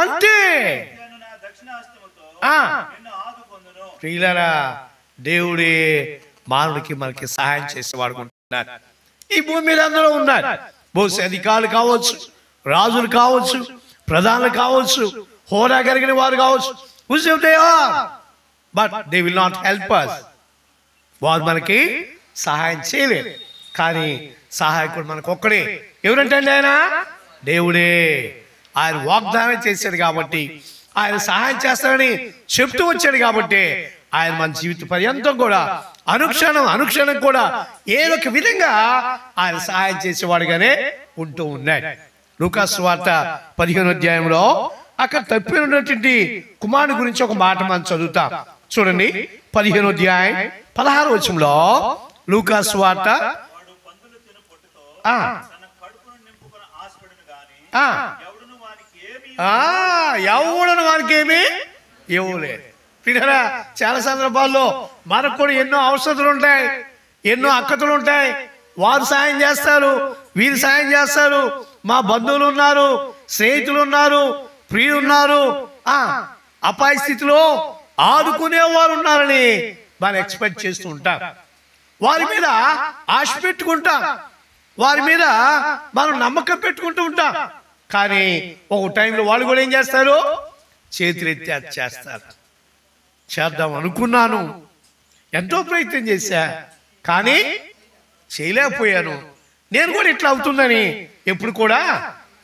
అంతే. ప్రియులారా, దేవుడే మానవుడికి మనకి సహాయం చేసేవాడు ఉంటున్నారు. ఈ భూమి మీద అందరూ ఉన్నారు. బహుశా అధికారులు కావచ్చు, రాజులు కావచ్చు, ప్రధానులు కావచ్చు, హోదా కలిగిన వారు కావచ్చు. But they will not help us. వారు మనకి సహాయం చేయలేరు. కానీ సహాయకుడు మనకు ఒక్కడే. ఎవరంటే ఆయన దేవుడే. ఆయన వాగ్దానం చేశాడు కాబట్టి, ఆయన సహాయం చేస్తాడని చెప్తూ వచ్చాడు కాబట్టి, ఆయన మన జీవిత పర్యంతం కూడా అనుక్షణం కూడా ఏదో ఒక విధంగా ఆయన సహాయం చేసేవాడుగానే ఉంటూ ఉన్నాడు. లూకా సువార్త 15వ అధ్యాయంలో అక్కడ తప్పినటువంటి కుమారుని గురించి ఒక మాట మనం చదువుతాం. చూడండి, 15వ అధ్యాయం 16వ వచనంలో లూకా సువార్త ఎవడను వానికి ఏమి ఇవ్వలేదు. చాలా సందర్భాల్లో మనకు కూడా ఎన్నో అవసరాలు ఉంటాయి, ఎన్నో అక్కతులు ఉంటాయి. వారు సాయం చేస్తారు, వీరు సాయం చేస్తారు, మా బంధువులు ఉన్నారు, స్నేహితులు ఉన్నారు, ప్రియులు ఉన్నారు, అపాయ స్థితిలో ఆదుకునేవారు ఉన్నారని మనం ఎక్స్పెక్ట్ చేస్తూ ఉంటాం. వారి మీద ఆశ పెట్టుకుంటాం, వారి మీద మనం నమ్మకం పెట్టుకుంటూ ఉంటాం. కానీ ఒక టైంలో వాళ్ళు కూడా ఏం చేస్తారు? చేతులెత్తి అది చేస్తారు. చేద్దాం అనుకున్నాను, ఎంతో ప్రయత్నం చేశా, కానీ చేయలేకపోయాను, నేను కూడా ఇట్లా అవుతుందని ఎప్పుడు కూడా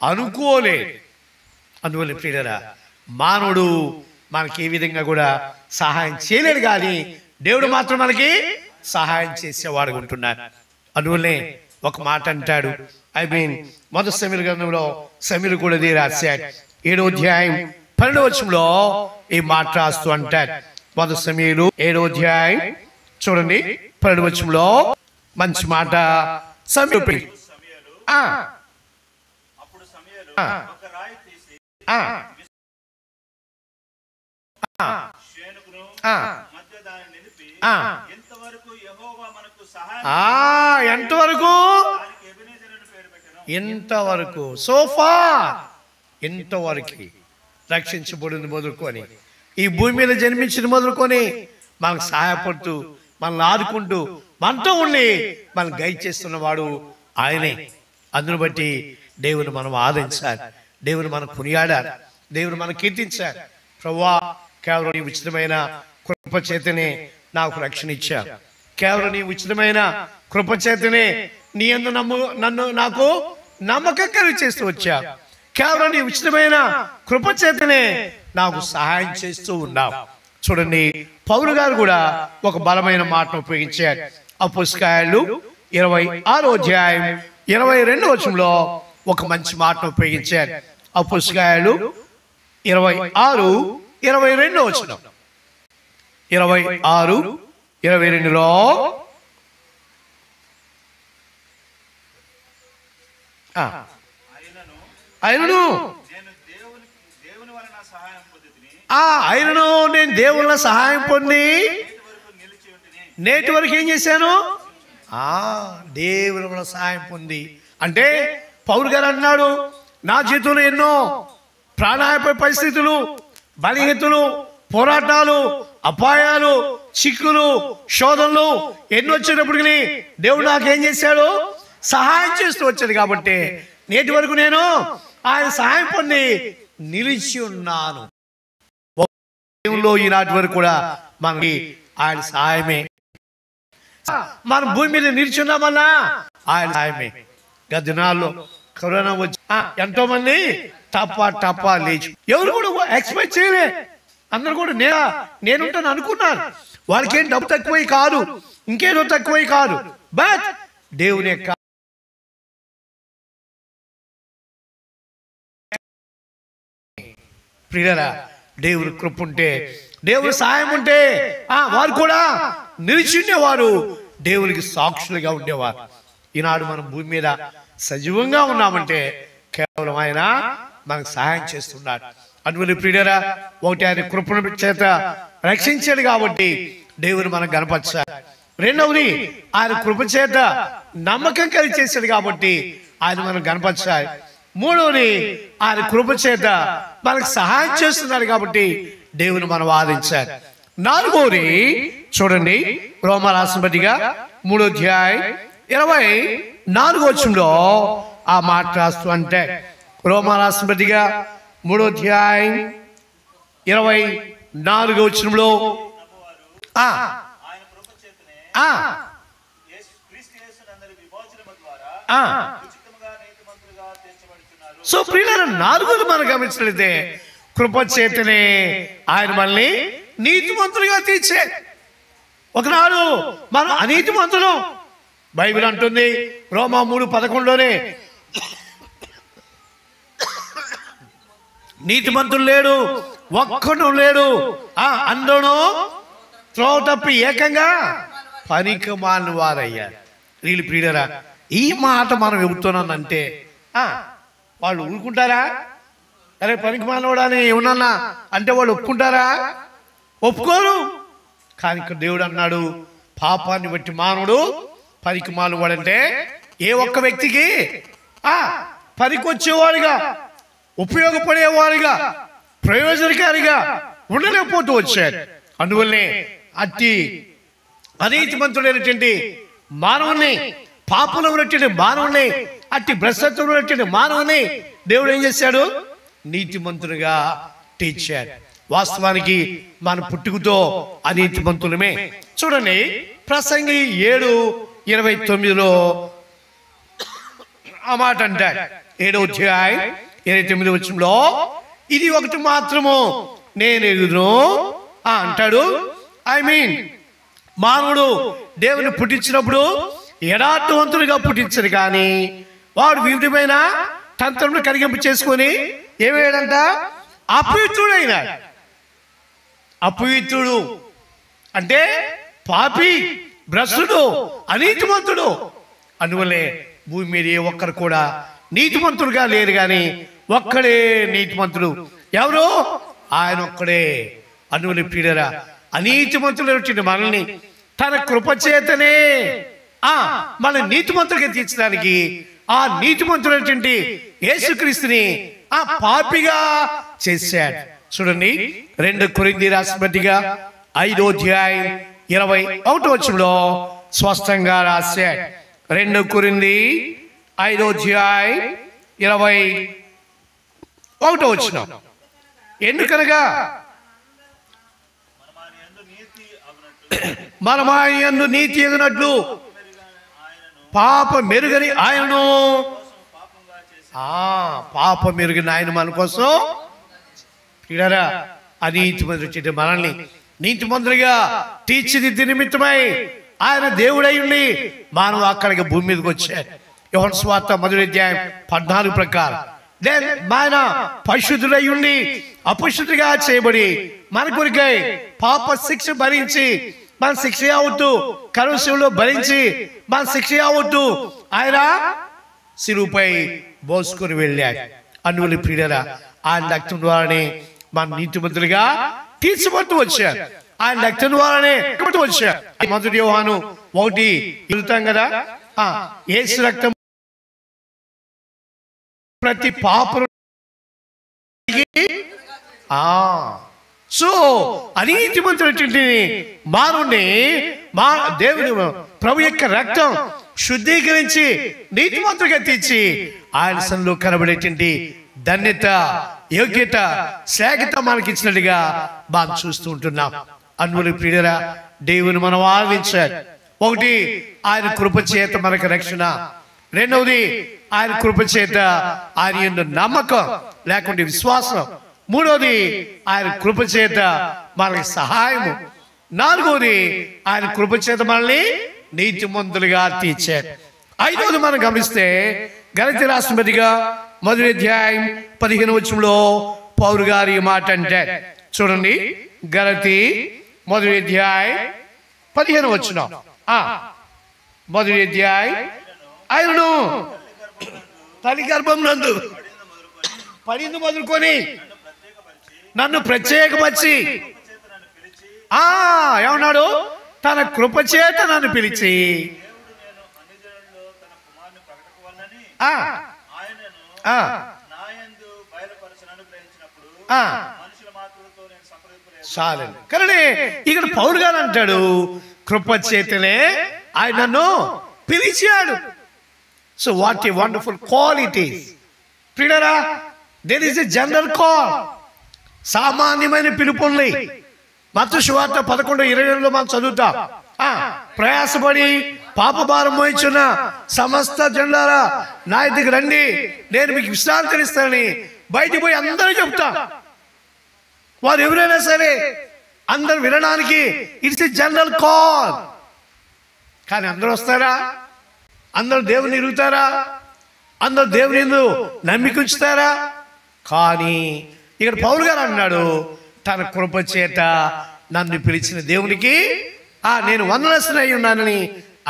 అనుకోలేదు. అందువల్ల ప్రియులారా, మానవుడు మనకి ఏ విధంగా కూడా సహాయం చేయలేడు, కానీ దేవుడు మాత్రం మనకి సహాయం చేసేవాడు ఉంటున్నాడు. అందువల్లే ఒక మాట అంటాడు. మొదటి సమీర గ్రంథంలో సమీరు కూడా ఇదే రాశాడు. 7వ అధ్యాయం 12వ వచనంలో ఈ మాట రాస్తూ అంటాడు. మొదటి సమీరు 7వ అధ్యాయం చూడండి 12వ వచనంలో మంచి మాట. సమీరు ఎంతవరకు సోఫా ఎంతవరకు రక్షించబడింది మొదలుకొని, ఈ భూమి మీద జన్మించిన మొదలుకొని మనకు సహాయపడుతూ, మనల్ని ఆదుకుంటూ, మనతో ఉండి మనం గైడ్ చేస్తున్న వాడు ఆయనే. అందును బట్టి దేవుని మనం ఆదరించాలి, దేవుని మనం కొనియాడాలి, దేవుని మనం కీర్తించాలి. ప్రభువా, కేవలం నీ ఉచితమైన కృప చేతనే నాకు రక్షణ ఇచ్చా, కేవలం నీ ఉచితమైన కృప చేతనే నీ యందు నాకు నమ్మకం కలిగి చేస్తూ వచ్చా, కేవలం నీ ఉచితమైన కృప చేతనే నాకు సహాయం చేస్తూ ఉన్నావు. చూడండి, పౌలు గారు కూడా ఒక బలమైన మాటను ఉపయోగించారు. అపోస్తలుల 26వ అధ్యాయం 22వ వచనంలో ఒక మంచి మాటను ఉపయోగించారు. అపోస్తలుల 26:22 వచనం. 26:22లో ఆయనను నేను దేవుని సహాయం పొంది నేటి వరకు ఏం చేశాను? దేవుని వల్ల సహాయం పొంది అంటే పౌలు గారు అన్నాడు, నా జీవితంలో ఎన్నో ప్రాణాపాయ పరిస్థితులు, బలహీనతలు, పోరాటాలు, అపాయాలు, చిక్కులు, శోధనలు ఎన్ని వచ్చినప్పటికీ దేవుడు నాకేం చేశాడు? సహాయం చేస్తూ వచ్చాడు. కాబట్టి నేటి వరకు నేను ఆయన సహాయం పొంది నిలిచి ఉన్నాను. దేవుల్లో ఈనాటి వరకు కూడా మనకి ఆయన సహాయమే. మనం భూమి మీద నిలిచి ఉన్నామన్నా ఆయన సహాయమే. గత దినాల్లో కరోనా వచ్చి ఎంతో మంది టపా లేచి, ఎవరు కూడా ఎక్స్పెక్ట్ చేయలే. అందరు కూడా నేనుంటాను అనుకున్నాను. వాళ్ళకి ఏం డబ్బు తక్కువై కాదు, ఇంకేదో తక్కువై కాదు. బట్ దేవుని యొక్క ప్రియులారా, దేవుని కృప ఉంటే, దేవుని సహాయం ఉంటే వారు కూడా నిలిచి ఉండేవారు, దేవునికి సాక్షులుగా ఉండేవారు. ఈనాడు మనం భూమి మీద సజీవంగా ఉన్నామంటే కేవలం ఆయన మనకు సహాయం చేస్తున్నాడు. అందువల్ల ప్రియులారా, ఒకటి ఆయన కృపణ చేత రక్షించాడు కాబట్టి దేవుని మనం గణపరచాలి. రెండవది ఆయన కృప చేత నమ్మకం కలిగి చేశాడు కాబట్టి ఆయన మనం గణపరచాలి. మూడవది ఆయన కృప చేత మనకు సహాయం చేస్తున్నాడు కాబట్టి దేవుని మనం ఆదరించాలి. నాలుగోది చూడండి, రోమా రాసిన పత్రిక 3వ అధ్యాయం 24వ వచనంలో ఆ మాట రాస్తూ అంటే, రోమా రాసిన పత్రిక 3వ అధ్యాయం 24వ వచనంలో సో ప్రియులారా, నాలుగోది మనం గమనించినట్లయితే కృపచేతనే ఆయన మనల్ని నీతిమంతులుగా తీర్చే. ఒకనాడు మనం అనీతిమంతులు. బైబిల్ అంటుంది రోమా 3:11లోనే, నీతిమంతులు లేడు, ఒక్కడు లేడు, అందరూ త్రోవ తప్పి ఏకంగా పనికిమాలిన వారయ్యారు. వీళ్ళు ప్రియులారా, ఈ మాట మనం చెబుతున్నానంటే వాళ్ళు ఊరుకుంటారా? అరే పనికిమాలినోడా అని ఏమన్నా అంటే వాళ్ళు ఒప్పుకుంటారా? ఒప్పుకోరు. కానీ ఇక్కడ దేవుడు అన్నాడు, పాపాన్ని బట్టి మానవుడు పనికిమాలినవాడంటే ఏ ఒక్క వ్యక్తికి పనికొచ్చేవాడిగా, ఉపయోగపడేవాడిగా, ప్రయోజనకారిగా ఉండలేకపోతూ వచ్చాడు. అందువల్లే అతి అనీతిమంతుడైనటువంటి మానవుని, పాపంలో ఉన్నటువంటి మానవుని, అతి భ్రష్టత్వంలో ఉన్నటువంటి మానవుని దేవుడు ఏం చేశాడు? నీతిమంతునిగా తీర్చాడు. వాస్తవానికి మన పుట్టుకతో అనీతిమంతులమే. చూడండి, ప్రసంగి 7:29లో ఆ మాట అంటాడు. 7వ అధ్యాయం 29వ వచనంలో, ఇది ఒకటి మాత్రము నేను ఎరుగుదును అంటాడు. మానవుడు దేవుని పుట్టించినప్పుడు యథార్థవంతుడిగా పుట్టించడు, కానీ వాడు వివిధమైన తంత్రములు కలిగింపు చేసుకొని ఏమయ్యాడంట? అపవిత్రుడైన. అపవిత్రుడు అంటే పాపి, భ్రష్టుడు, అనీతిమంతుడు. అందువల్లే భూమి మీద ఏ ఒక్కరు కూడా నీతిమంతుడుగా లేరు, కానీ ఒక్కడే నీతిమంతుడు. ఎవరు? ఆయన ఒక్కడే. అందువల్ల ప్రియులారా, అనీతిమంతుడు మనల్ని తన కృపచేతనే మన నీతిమంతుడిగా తీర్చడానికి ఆ నీతిమంతుడైనటువంటి యేసుక్రీస్తుని పాపిగా చేశాడు. చూడండి, 2 కొరింథీ రాసిన పత్రిక 5వ అధ్యాయం 21వ వచనంలో స్పష్టంగా రాశాడు. 2 కొరింథీ 5వ అధ్యాయం 21వ వచనం, ఎందుకనగా మనమాయందు నీతి ఎగునట్లు పాప మెరుగని ఆయనను, పాప మెరుగని ఆయన మన కోసం ప్రియులారా అనీతిమంతుడు మనల్ని నీతిమంతులుగా తీర్చిదిద్ది నిమిత్తమై ఆయన దేవుడై ఉండి మానవ అక్కడికి భూమి మీదకి వచ్చాడు. యోహాను సువార్త 1వ అధ్యాయం 14 ప్రకారం ఆయన పరిశుద్ధుడై ఉండి అపరిశుద్ధుడిగా చేయబడి మన కొరికై పాప శిక్ష భరించి, మన శిక్ష యావత్తు కరువులో భరించి, మన శిక్ష యావత్తు ఆయన శిలువపై మోసుకొని వెళ్ళాడు. అందువల్ల ప్రియులారా, ఆయన రక్తం ద్వారానే మన నీతిమంతులుగా తీర్చబడుతూ వచ్చారు. ఆయన రక్తం ద్వారానే వచ్చారు. 1 యోహాను 1 వెళ్తాం కదా, యేసు రక్తం ప్రతి పాపం. సో అనీతిమంతుడైనటువంటి మానవుని దేవుని ప్రభు యొక్క రక్తం శుద్ధీకరించి నీతిమంతుడిగా తీర్చి ఆయన సన్నిధిలో కనబడేటువంటి ధన్యత, యోగ్యత, శ్లాఘ్యత మనకి ఇచ్చినట్టుగా మనం చూస్తూ ఉంటున్నాం. అందువల్ల ప్రియులారా, దేవుని మనం ఆరాధించాలి. ఒకటి, ఆయన కృపచేత మనకు రక్షణ. రెండవది, ఆయన కృపచేత ఆయన యందు నమ్మకం లేకుంటే విశ్వాసం. మూడవది, ఆయన కృపచేత మనకి సహాయము. నాలుగవది, ఆయన కృపచేత మనల్ని నీతిమంతులుగా తీర్చారు. ఐదవది మనం గమనిస్తే గలతీ రాసిన పత్రిక 1వ అధ్యాయం 15వ వచనంలో పౌలు గారి మాట అంటే, చూడండి, గలతీ 1వ అధ్యాయం 15వ వచనం. 1వ అధ్యాయం, ఆయనను తల్లి గర్భం నందు పడింది మొదలుకొని నన్ను ప్రత్యేకపరిచి ఏమన్నాడు? తన కృపచేత నన్ను పిలిచి చాలండి. కానీ ఇక్కడ పౌలు గారు అంటాడు, కృప చేతనే ఆయన నన్ను పిలిచాడు. So what a wonderful qualities. ప్రియులారా, there is a general call. సామాన్యమైన పిలుపు ఉంది. మత్తయి సువార్త 11:22 మనం చదువుతాం. ప్రయాసపడి పాపభారం మోయించున్న సమస్త జనులారా నా దగ్గరికి రండి, నేను మీకు విశ్రాంతిని ఇస్తానని బయటికి పోయి అందరూ చెప్తా. వారు ఎవరైనా సరే అందరు వినడానికి ఇట్స్ ఎ జనరల్ కాల్. కానీ అందరూ వస్తారా? అందరూ దేవుని ఎరుగుతారా? అందరూ దేవుని నమ్మిక ఉంచుతారా? కానీ ఇక్కడ పౌలు గారు అన్నాడు, తన కృప చేత నన్ను పిలిచిన దేవునికి నేను వందనస్తునై ఉన్నానని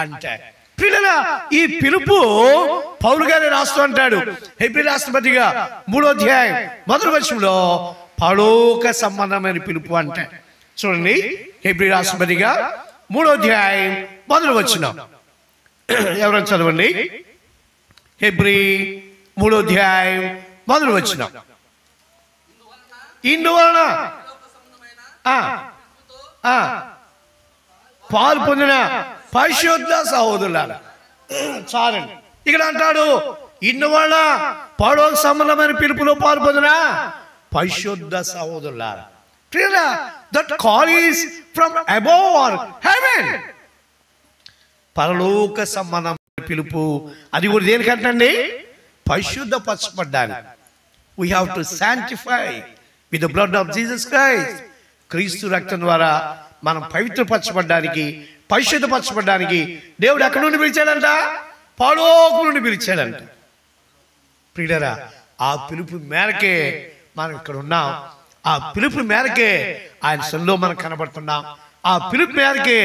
అంటాడు. పిల్లల ఈ పిలుపు పౌలు గారే రాస్తూ అంటాడు. హెబ్రీ రాసిన పత్రిక 3వ అధ్యాయం 1వ వచనంలో పరలోక సంబంధమైన పిలుపు అంటాడు. చూడండి, హెబ్రీ రాసిన పత్రిక 3వ అధ్యాయం 1వ వచనం. ఎవరైనా చదవండి. హెబ్రీ 3వ అధ్యాయం 1వ వచనం. ఇందువలన పాలు పొందిన పరిశుద్ధ సహోదరులారా. చాలండి. ఇక్కడ అంటాడు, ఇందువలన పరలోక సంబంధమైన పిలుపులో పాలు పొందిన పరిశుద్ధ సహోదరులారా. That call is from above heaven. పరలోక సంబంధమైన పిలుపు, అది కూడా దేనికంటండి? పరిశుద్ధపరచబడ్డానికి. We have to sanctify with the blood of Jesus Christ. క్రీస్తు రక్తం ద్వారా మనం పవిత్రపరచబడ్డానికి, పరిశుద్ధపరచబడ్డానికి దేవుడు ఎక్కడి నుండి పిలిచాడంట? పరలోకం నుండి పిలిచాడంట. ప్రియులారా, ఆ పిలుపు మేరకే మనం ఇక్కడ ఉన్నాం. ఆ పిలుపు మేరకే ఆయన సన్నిధిలో మనం కనబడుతున్నాం. ఆ పిలుపు మేరకే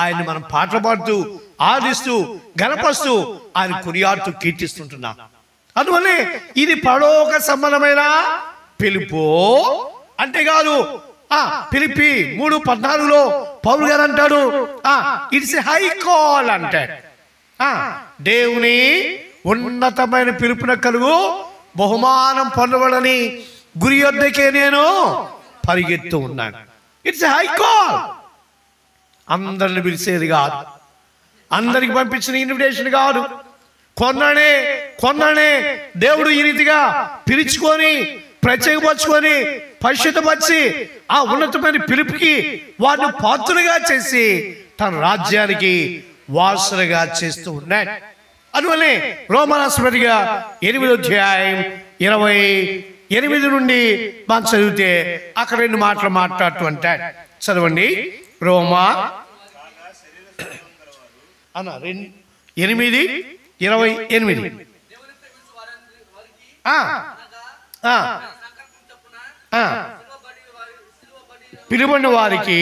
ఆయన్ని మనం పాటలు పాడుతూ, ఆదిస్తూ, గణపరుస్తూ, ఆయన కొనియాడుతూ కీర్తిస్తుంటున్నాం. అందువల్లే ఇది పరలోక సంబంధమైన పిలుపు. అంతేకాదు, ఫిలిప్పీ 3:14 పౌలు గారు అంటాడు, ఇట్స్ ఎ హై కాల్ అంటాడు. దేవుని ఉన్నతమైన పిలుపున కలుగు బహుమానం పొందబడని గురి యొద్దకే నేను పరిగెత్తు ఉన్నాను. It's a high call. అందరిని పిలిచేది కాదు, అందరికి పంపించిన ఇన్విటేషన్ కాదు. కొన్ననే దేవుడు ఈ రీతిగా పిలుచుకొని, ప్రత్యేకపరుచుకొని, పరిశుద్ధపరిచి ఆ ఉన్నతమైన పిలుపుకి వారిని పాత్రలుగా చేసి తన రాజ్యానికి వారసులుగా చేస్తూ ఉన్నాడు. అందువల్లే రోమరాష్ట్రపతిగా 8వ అధ్యాయం 28 నుండి మనం చదివితే అక్కడ 2 మాటలు మాట్లాడుతూ అంటాడు. చదవండి. రోమా 8:28. పిలువని వారికి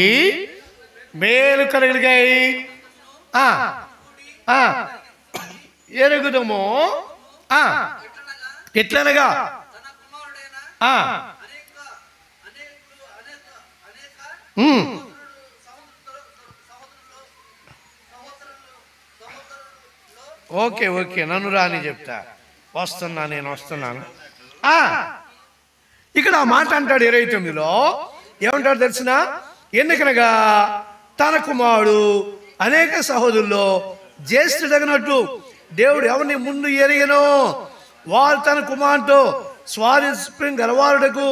మేలు కలిగాయి ఎరుగుదము. ఎట్లనగా ఓకే నన్ను రాని చెప్తా. నేను వస్తున్నాను. ఇక్కడ ఆ మాట అంటాడు 29లో. ఏమంటాడు తెలిసిన? ఎందుకనగా తన కుమారుడు అనేక సహోదరుల్లో జ్యేష్ఠుడగినట్టు దేవుడు ఎవరిని ముందు ఎరిగనో వారు తన కుమారుతో స్వాతంత్ర్యం గలవారుడకు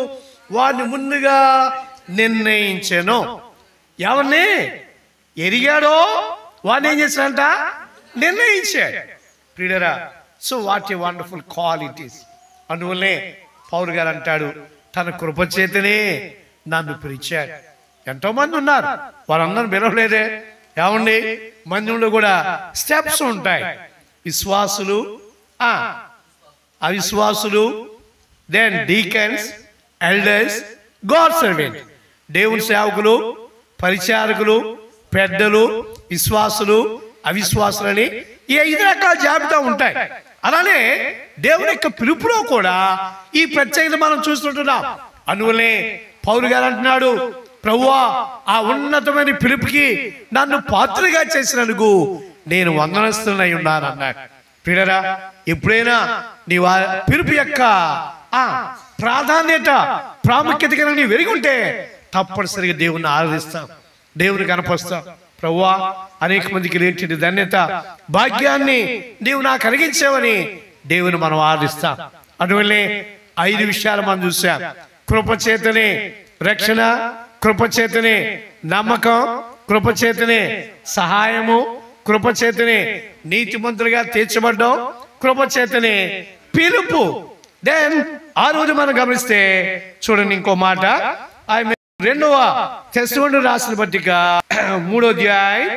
వారిని ముందుగా నిర్ణయించెను. ఎవరిని ఎరిగాడో వారిని ఏం చేశాడంట? నిర్ణయించాడు. ప్రియులారా, so what a wonderful qualities. అందువల్లే పౌలు గారు అంటాడు, తన కృప చేతనే నన్ను పిలిచాడు. ఎంతో మంది ఉన్నారు, వారందరూ పిలవలేదే. ఏమండి, మందిరంలో కూడా స్టెప్స్ ఉంటాయి. విశ్వాసులు, అవిశ్వాసులు, then deacons, elders, God servant. దేవుని సేవకులు, పరిచారకులు, పెద్దలు, విశ్వాసులు, అవిశ్వాసులని ఈ 5 రకాల జాబితా ఉంటాయి. అలానే దేవుని యొక్క పిలుపులో కూడా ఈ ప్రత్యేకత మనం చూస్తుంటున్నాం. అందువల్లే పౌలు గారు అంటున్నాడు, ప్రభువా, ఆ ఉన్నతమైన పిలుపుకి నన్ను పాత్రగా చేసినందుకు నేను వందనస్తునై ఉన్నాను అన్నాడు. ప్రియులారా, ఎప్పుడైనా నీ పిలుపు యొక్క ప్రాధాన్యత ప్రాముఖ్యత కనుక వెరిగి ఉంటే తప్పనిసరిగా దేవుణ్ణి ఆరాధిస్తాం, దేవుని కనపరుస్తాం. ప్రభువా, అనేక మందికి లేని ధన్యత భాగ్యాన్ని నీవు నాకు కలిగించావని దేవుని మనం ఆరాధిస్తాం. అందువల్లే 5 విషయాలు మనం చూసాం. కృపచేతనే రక్షణ, కృపచేతనే నమ్మకం, కృపచేతనే సహాయము, కృపచేతనే నీతిమంతులుగా తీర్చబడ్డం, కృపచేతనే పిలుపు. దెన్ ఆ రోజు మనం గమనిస్తే చూడండి ఇంకో మాట, ఆయన 2వ తెస్సలోనికీయులకు రాసిన పత్రిక 3వ అధ్యాయం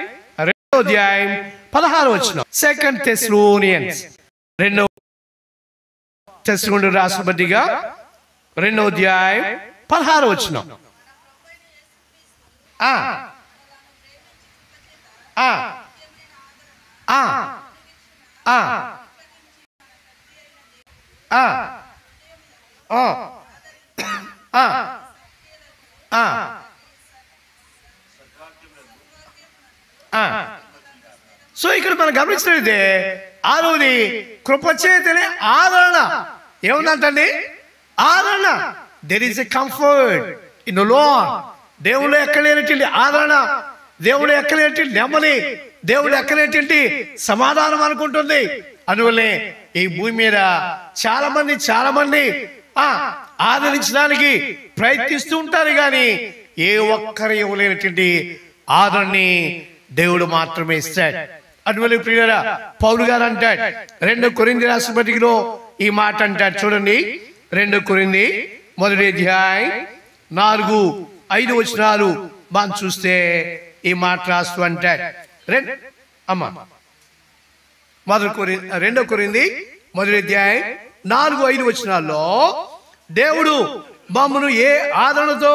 2వ అధ్యాయం 16వ వచనం. 2 Thessalonians 2వ తెస్సలోనికీయులకు రాసిన పత్రిక 2వ అధ్యాయం 16వ వచనం. సో ఇక్కడ మనం గమనించినట్లయితే ఆ రోజు కృపచేతనే ఆదరణ ఏముందంటండి? ఆదరణ. There is a comfort in the lord. దేవుడు ఎక్కలేనటువంటి ఆదరణ, దేవుడు ఎక్కలేనటువంటి నెమ్మది, దేవుడు ఎక్కలేనటువంటి సమాధానం అనుకుంటుంది. అందువల్లే ఈ భూమి మీద చాలా మంది ఆదరించడానికి ప్రయత్నిస్తూ ఉంటారు, కానీ ఏ ఒక్కరు ఇవ్వలేనటువంటి ఆదరణని దేవుడు మాత్రమే ఇస్తాడు. అందువల్ల ప్రియులారా, పౌలు గారు అంటాడు 2 కొరింథీ రాసిన పత్రికలో ఈ మాట అంటాడు. చూడండి 2 కొరింథీ 1వ అధ్యాయం 4-5 వచనాలు మనం చూస్తే ఈ మాట రాస్తూ అంటాడు. 2 కొరింథీ 1వ అధ్యాయం 4-5 వచనాల్లో దేవుడు మమ్మను ఏ ఆదరణతో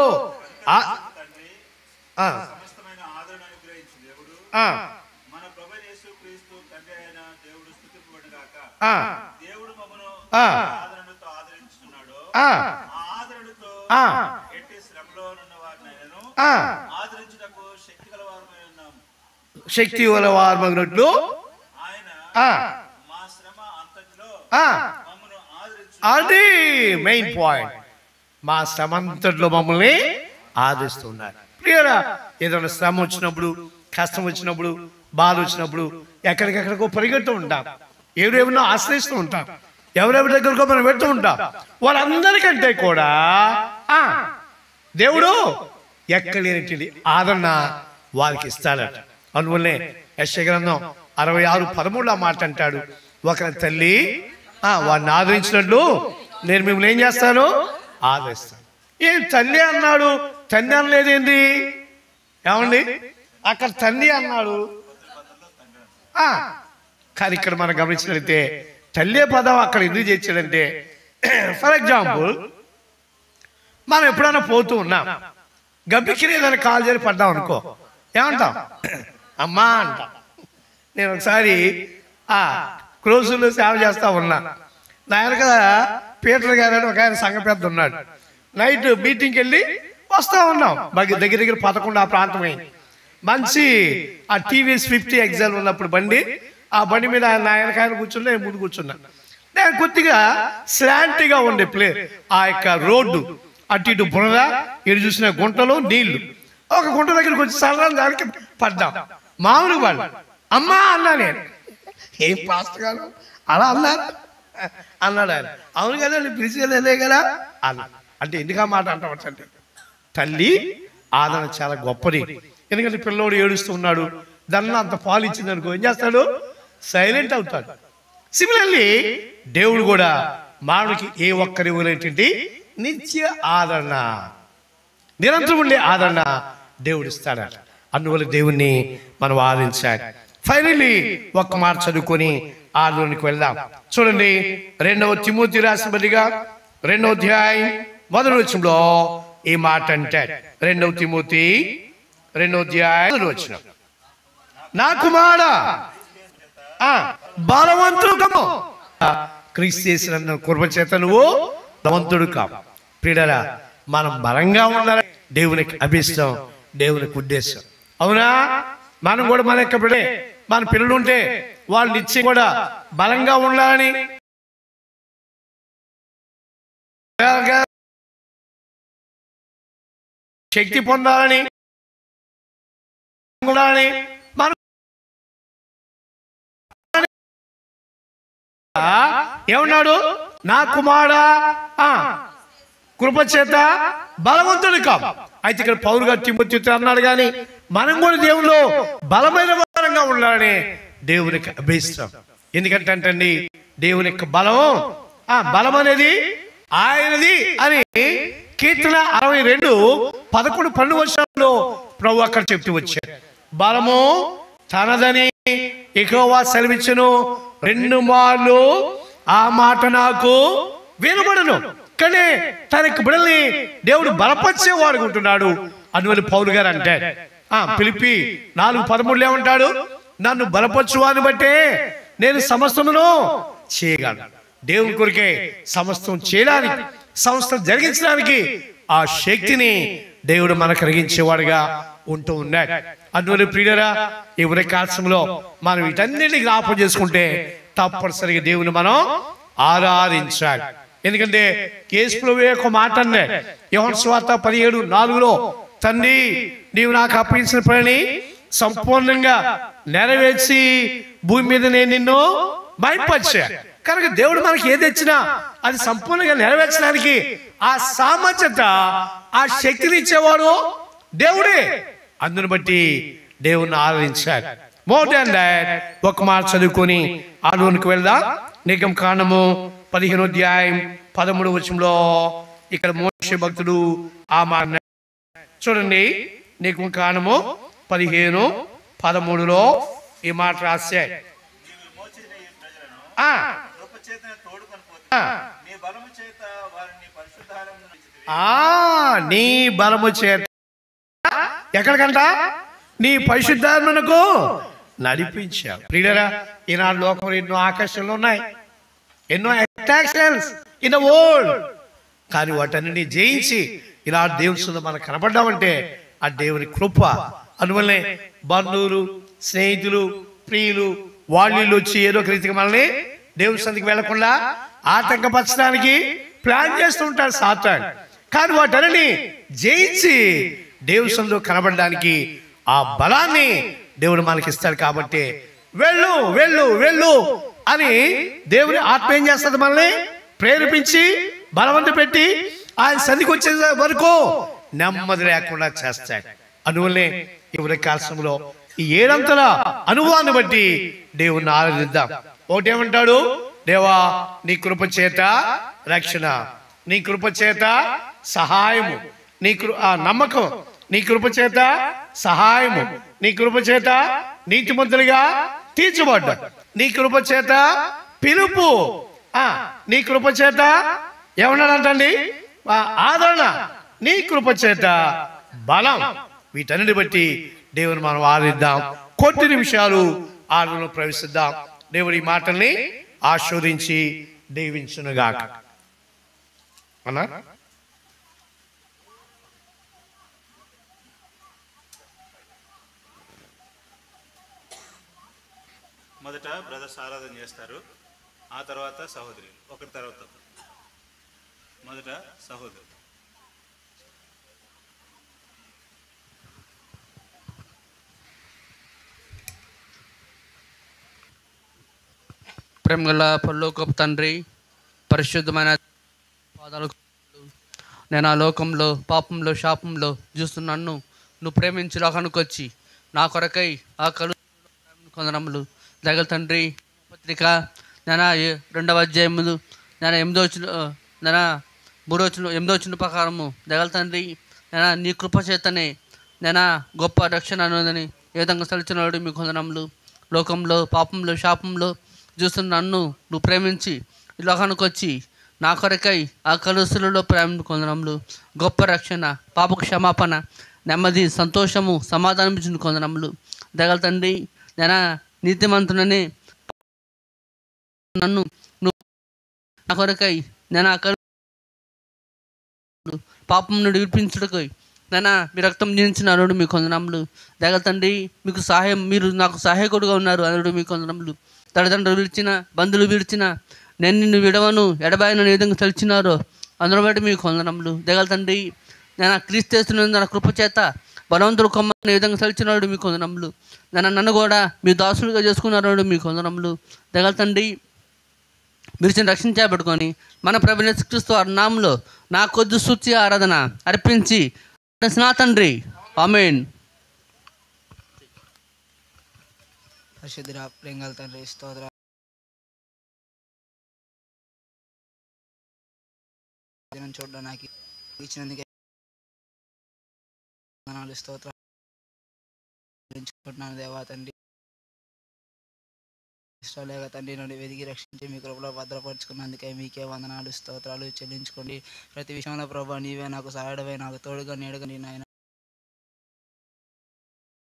శక్తి గల వారమగినట్లు అది మెయిన్ పాయింట్. మా శ్రమంతట్లో మమ్మల్ని ఆదరిస్తున్నారు. ప్రియరా, ఏదైనా శ్రమ వచ్చినప్పుడు, కష్టం వచ్చినప్పుడు, బాధ వచ్చినప్పుడు ఎక్కడికెక్కడికో పరిగెడుతూ ఉంటాం, ఎవరెవరినో ఆశ్రయిస్తూ ఉంటాం, ఎవరెవరి దగ్గరకో మనం పెడుతూ ఉంటాం. వాళ్ళందరికంటే కూడా దేవుడు ఎక్కలేనటువంటి ఆదరణ వారికి ఇస్తాడట. అందువల్లే యెషయా గ్రంథం 66:13 మాట అంటాడు, ఒకరి తల్లి వాడిని ఆదరించినట్లు నేను మిమ్మల్ని ఏం చేస్తాను? ఆదరిస్తాను. ఏం తల్లి అన్నాడు, తండ్రి అనలేదేంటి? ఏమండి, అక్కడ తల్లి అన్నాడు, కానీ ఇక్కడ మనం గమనించినట్లయితే తల్లి పదం అక్కడ ఎందుకు చేర్చాడంటే, ఫర్ ఎగ్జాంపుల్ మనం ఎప్పుడైనా పోతూ ఉన్నాం, గబ్బికిని ఏదైనా కాలు చేరి పడ్డాం అనుకో, ఏమంటాం? అమ్మా అంటాం. నేను ఒకసారి క్రోజుల్లో సేవ చేస్తా ఉన్నా. నా వెనక పీటర్ గారు అని ఒక ఆయన సంఘ పెద్ద ఉన్నాడు. నైట్ మీటింగ్కి వెళ్ళి వస్తూ ఉన్నాం, దగ్గర 11 ఆ ప్రాంతమైంది. మంచి ఆ టీవీఎస్ 50 ఎగ్జామ్ ఉన్నప్పుడు బండి, ఆ బండి మీద నా వెనక ఆయన కూర్చున్నా, నేను ముందు కూర్చున్నా. నేను కొద్దిగా స్లాంట్గా ఉండే ఆ యొక్క రోడ్డు, అటు ఇటు బురద, ఇటు చూసిన గుంటలు నీళ్లు. ఒక గుంట దగ్గరికి వచ్చి సరళ దానికి పడ్డాం. మామూలు వాళ్ళు అమ్మా అన్నా. నేను ఏం పాస్టర్ గారు అలా అన్నారు అన్నాడు ఆయన. అవును కదా, నేను పిలిచేదే కదా అన్నా. అంటే ఎందుకు ఆ మాట అంటామంటే, తల్లి ఆదరణ చాలా గొప్పది. ఎందుకంటే పిల్లోడు ఏడుస్తూ ఉన్నాడు, దాన్ని అంత పాలు ఇచ్చింది అనుకో, ఏం చేస్తాడు? సైలెంట్ అవుతాడు. సిమిలర్లీ దేవుడు కూడా మానవుడికి ఏ ఒక్కరి ఇవ్వలేటువంటి నిత్య ఆదరణ, నిరంతరం ఉండే ఆదరణ దేవుడు ఇస్తాడట. అందువల్ల దేవుణ్ణి మనం ఆదరించాలి. ఫైనల్లీ ఒక్క మాట చదువుకొని ఆదరణకి వెళ్దాం. చూడండి 2వ తిమోతి రాసిన పత్రిక 2వ అధ్యాయం 1వ వచనంలో ఈ మాట అంటాడు. 2వ తిమోతి 2వ అధ్యాయం 1వ వచనం, నా కుమారా బలవంతుడు క్రీస్తు చేసిన కృప చేత నువ్వు బలవంతుడు కావు. ప్రియులారా, మనం బలంగా ఉండాలి. దేవునికి అభిష్టం, దేవునికి ఉద్దేశం. అవునా? మనం కూడా మన పిల్లలు ఉంటే వాళ్ళు నిత్యం కూడా బలంగా ఉండాలని శక్తి పొందాలని మనం ఏమన్నాడు? నా కుమారుడా కృపచేత బలవంతుడు కాదు. అయితే ఇక్కడ పౌలు గారు తిమోతితో అన్నాడు, కానీ మనం కూడా దేవుల్లో బలమైన వారంగా ఉండాలని దేవునికి అభిష్టం. ఎందుకంటే అంటండి, దేవుని యొక్క బలం అనేది ఆయనది అని కీర్తన 62:11-12 ప్రభు అక్కడ చెప్తూ వచ్చారు. బలము తనదని యెహోవా సెలవిచ్చును, 2 మార్లు ఆ మాట నాకు వినబడును. కానీ తన యొక్క బిడ్డల్ని దేవుడు బలపరిచేవాడు ఉంటున్నాడు. అందువల్ల పౌలు గారు అంటారు, ఫిలిప్పీ 4:13 ఏమంటాడు? నన్ను బలపరచువాని బట్టే నేను సమస్తమును చేయగలను. దేవుని కొరికే సమస్తం చేయడానికి, సమస్తం జరిగించడానికి ఆ శక్తిని దేవుడు మనకు కలిగించేవాడుగా ఉంటూ ఉన్నాడు. అందువల్ల ప్రియులారా, ఈ ఉదయకాలంలో మనం వీటన్నిటిని జ్ఞాపకం చేసుకుంటే తప్పనిసరిగా దేవుని మనం ఆరాధించాలి. ఎందుకంటే యేసు ఒక మాట అన్నాడు యోహాను సువార్త 17:4, తండ్రి నీవు నాకు అప్పగించిన పనిని సంపూర్ణంగా నెరవేర్చి భూమి మీద నేను నిన్ను బయటపరిచా. కనుక దేవుడు మనకి ఏది ఇచ్చినా అది సంపూర్ణంగా నెరవేర్చడానికి ఆ సామర్థ్యత, ఆ శక్తిని ఇచ్చేవాడు దేవుడే. అందుని బట్టి దేవుణ్ణి ఆరాధించాలి. మోర్ దాన్ దాట్ ఒక మాట చదువుకొని ఆలోనికి వెళ్దాం. నిర్గమకాండము 15:13 ఇక్కడ మోషే భక్తుడు ఆ మాట చూడండి. నిర్గమకాండము 15:13 ఈ మాట రాశాడు. నీ బలము చేత ఎక్కడికంట? నీ పరిశుద్ధాత్మకు నడిపించావు. ప్రియులారా, ఈనాడు లోకంలో ఎన్నో ఆకర్షణలు ఉన్నాయి, ఎన్నో అట్రాక్షన్స్ ఇన్ ద వరల్డ్. కానీ వాటన్ని జయించి ఇలా దేవుని మనకు కనపడ్డామంటే ఆ దేవుని కృప. అందువల్లనే బంధువులు, స్నేహితులు, ప్రియులు వాళ్ళు వచ్చి ఏదో ఒక రీతిగా మనల్ని దేవుని సన్నిధికి వెళ్లకుండా ఆటంకపరచడానికి ప్లాన్ చేస్తూ ఉంటారు సాతాను. కానీ వాటన్ని జయించి దేవుని సన్నిధిలో కనబడడానికి ఆ బలాన్ని దేవుడు మనకి ఇస్తాడు. కాబట్టి వెళ్ళు వెళ్ళు వెళ్ళు అని దేవుని ఆత్మ ఏం చేస్తుంది? మనల్ని ప్రేరేపించి బలవంత పెట్టి ఆయన సన్నిధికి వచ్చే వరకు నెమ్మది లేకుండా చేస్తాడు. అందువల్లే ఈ ఉదయకాలంలో ఈ 7 అంతల అనుభవాన్ని బట్టి దేవుణ్ణి ఆరాధిద్దాం. ఒకటేమంటాడు? దేవా నీ కృప చేత రక్షణ, నీ కృప చేత సహాయము, నీ నమ్మకం, నీ కృప చేత సహాయము, నీ కృప చేత నీతిమంతులుగా తీర్చబడ్డా, నీ కృప చేత పిలుపు, నీ కృప చేత ఏమన్నాడంటండి? ఆదరణ, నీ కృప చేత బలం. వీటన్నిటి బట్టి దేవుని మనం ఆరాధిద్దాం. కొద్ది నిమిషాలు ఆరాధనలో ప్రవేశిద్దాం. దేవుడి ఈ మాటల్ని ఆశీర్వదించి దీవించునుగాక. అన్నా మొదట బ్రదర్స్ ఆరాధన చేస్తారు, ఆ తర్వాత సహోదరి, ఒకరి తర్వాత మొదట సహోదరు. ప్రేమగల పరలోకపు తండ్రి, పరిశుద్ధమైన పాదాలకు నేను ఆ లోకంలో పాపంలో శాపంలో చూస్తున్నాను. నువ్వు ప్రేమించి లోకానికొచ్చి నా కొరకై ఆ కలు కొందరములు దగ్గర తండ్రి పత్రిక నేను 2వ అధ్యాయములు నేను 8వ వచనం ప్రకారము దగ్గర తండ్రి నేను నీ కృప చేతనే నేను గొప్ప రక్షణ అనుందని ఏ విధంగా సలిచినాడు మీ కొందరములు. లోకంలో పాపంలో శాపంలో చూస్తున్న నన్ను నువ్వు ప్రేమించి ఈ లోకానికి వచ్చి నా కొరకై ఆ కలుసులలో ప్రేమ కొందనములు, గొప్ప రక్షణ, పాప క్షమాపణ, నెమ్మది, సంతోషము, సమాధానం ఇచ్చిన కొందనములు దగ్గర తండ్రి నేను నీతిమంతునని నన్ను నువ్వు నా కొరకై నేను ఆ పాపం నుండి విడిపించుటకై నేను మీ రక్తం జీవించిన అరుడు మీ కొందనములు దగ్గర తండ్రి మీకు సహాయం, మీరు నాకు సహాయకుడుగా ఉన్నారు అరుడు మీ కొందనములు. తల్లిదండ్రులు విడిచిన, బంధువులు విడిచిన, నేను నిన్ను విడవను ఎడబాయను ఏ విధంగా తలిచినారో అందులో బట్టి మీకు వందనములు. దయగల తండ్రి, నేను క్రీస్తు నా కృప చేత బలవంతుడు కొమ్మని ఈ విధంగా సలిచినాడు మీకు వందనములు. నన్ను కూడా మీ దాసులుగా చేసుకున్నాడు మీకు వందనములు. దయగల తండ్రి, మీరు రక్షించబెట్టుకొని మన ప్రభువైన యేసుక్రీస్తు వారి నామములో నా కొద్ది స్తుతి ఆరాధన అర్పించి నా తండ్రి, ఆమేన్. పరిశుద్ధుడా ప్రేంగల తండ్రి స్తోత్ర చూడడానికి ఇచ్చినందుకే వందనాలు స్తోత్రాలు దేవా తండ్రి. ఇష్టలేక తండ్రి నుండి వెదిగి రక్షించి మీ కృపలో భద్రపరుచుకున్నందుకే మీకే వందనాలు స్తోత్రాలు చెల్లించుకోండి. ప్రతి విషయంలో ప్రభా నీవే నాకు సహాయుడవై నాకు తోడుగా నీడగా నాయన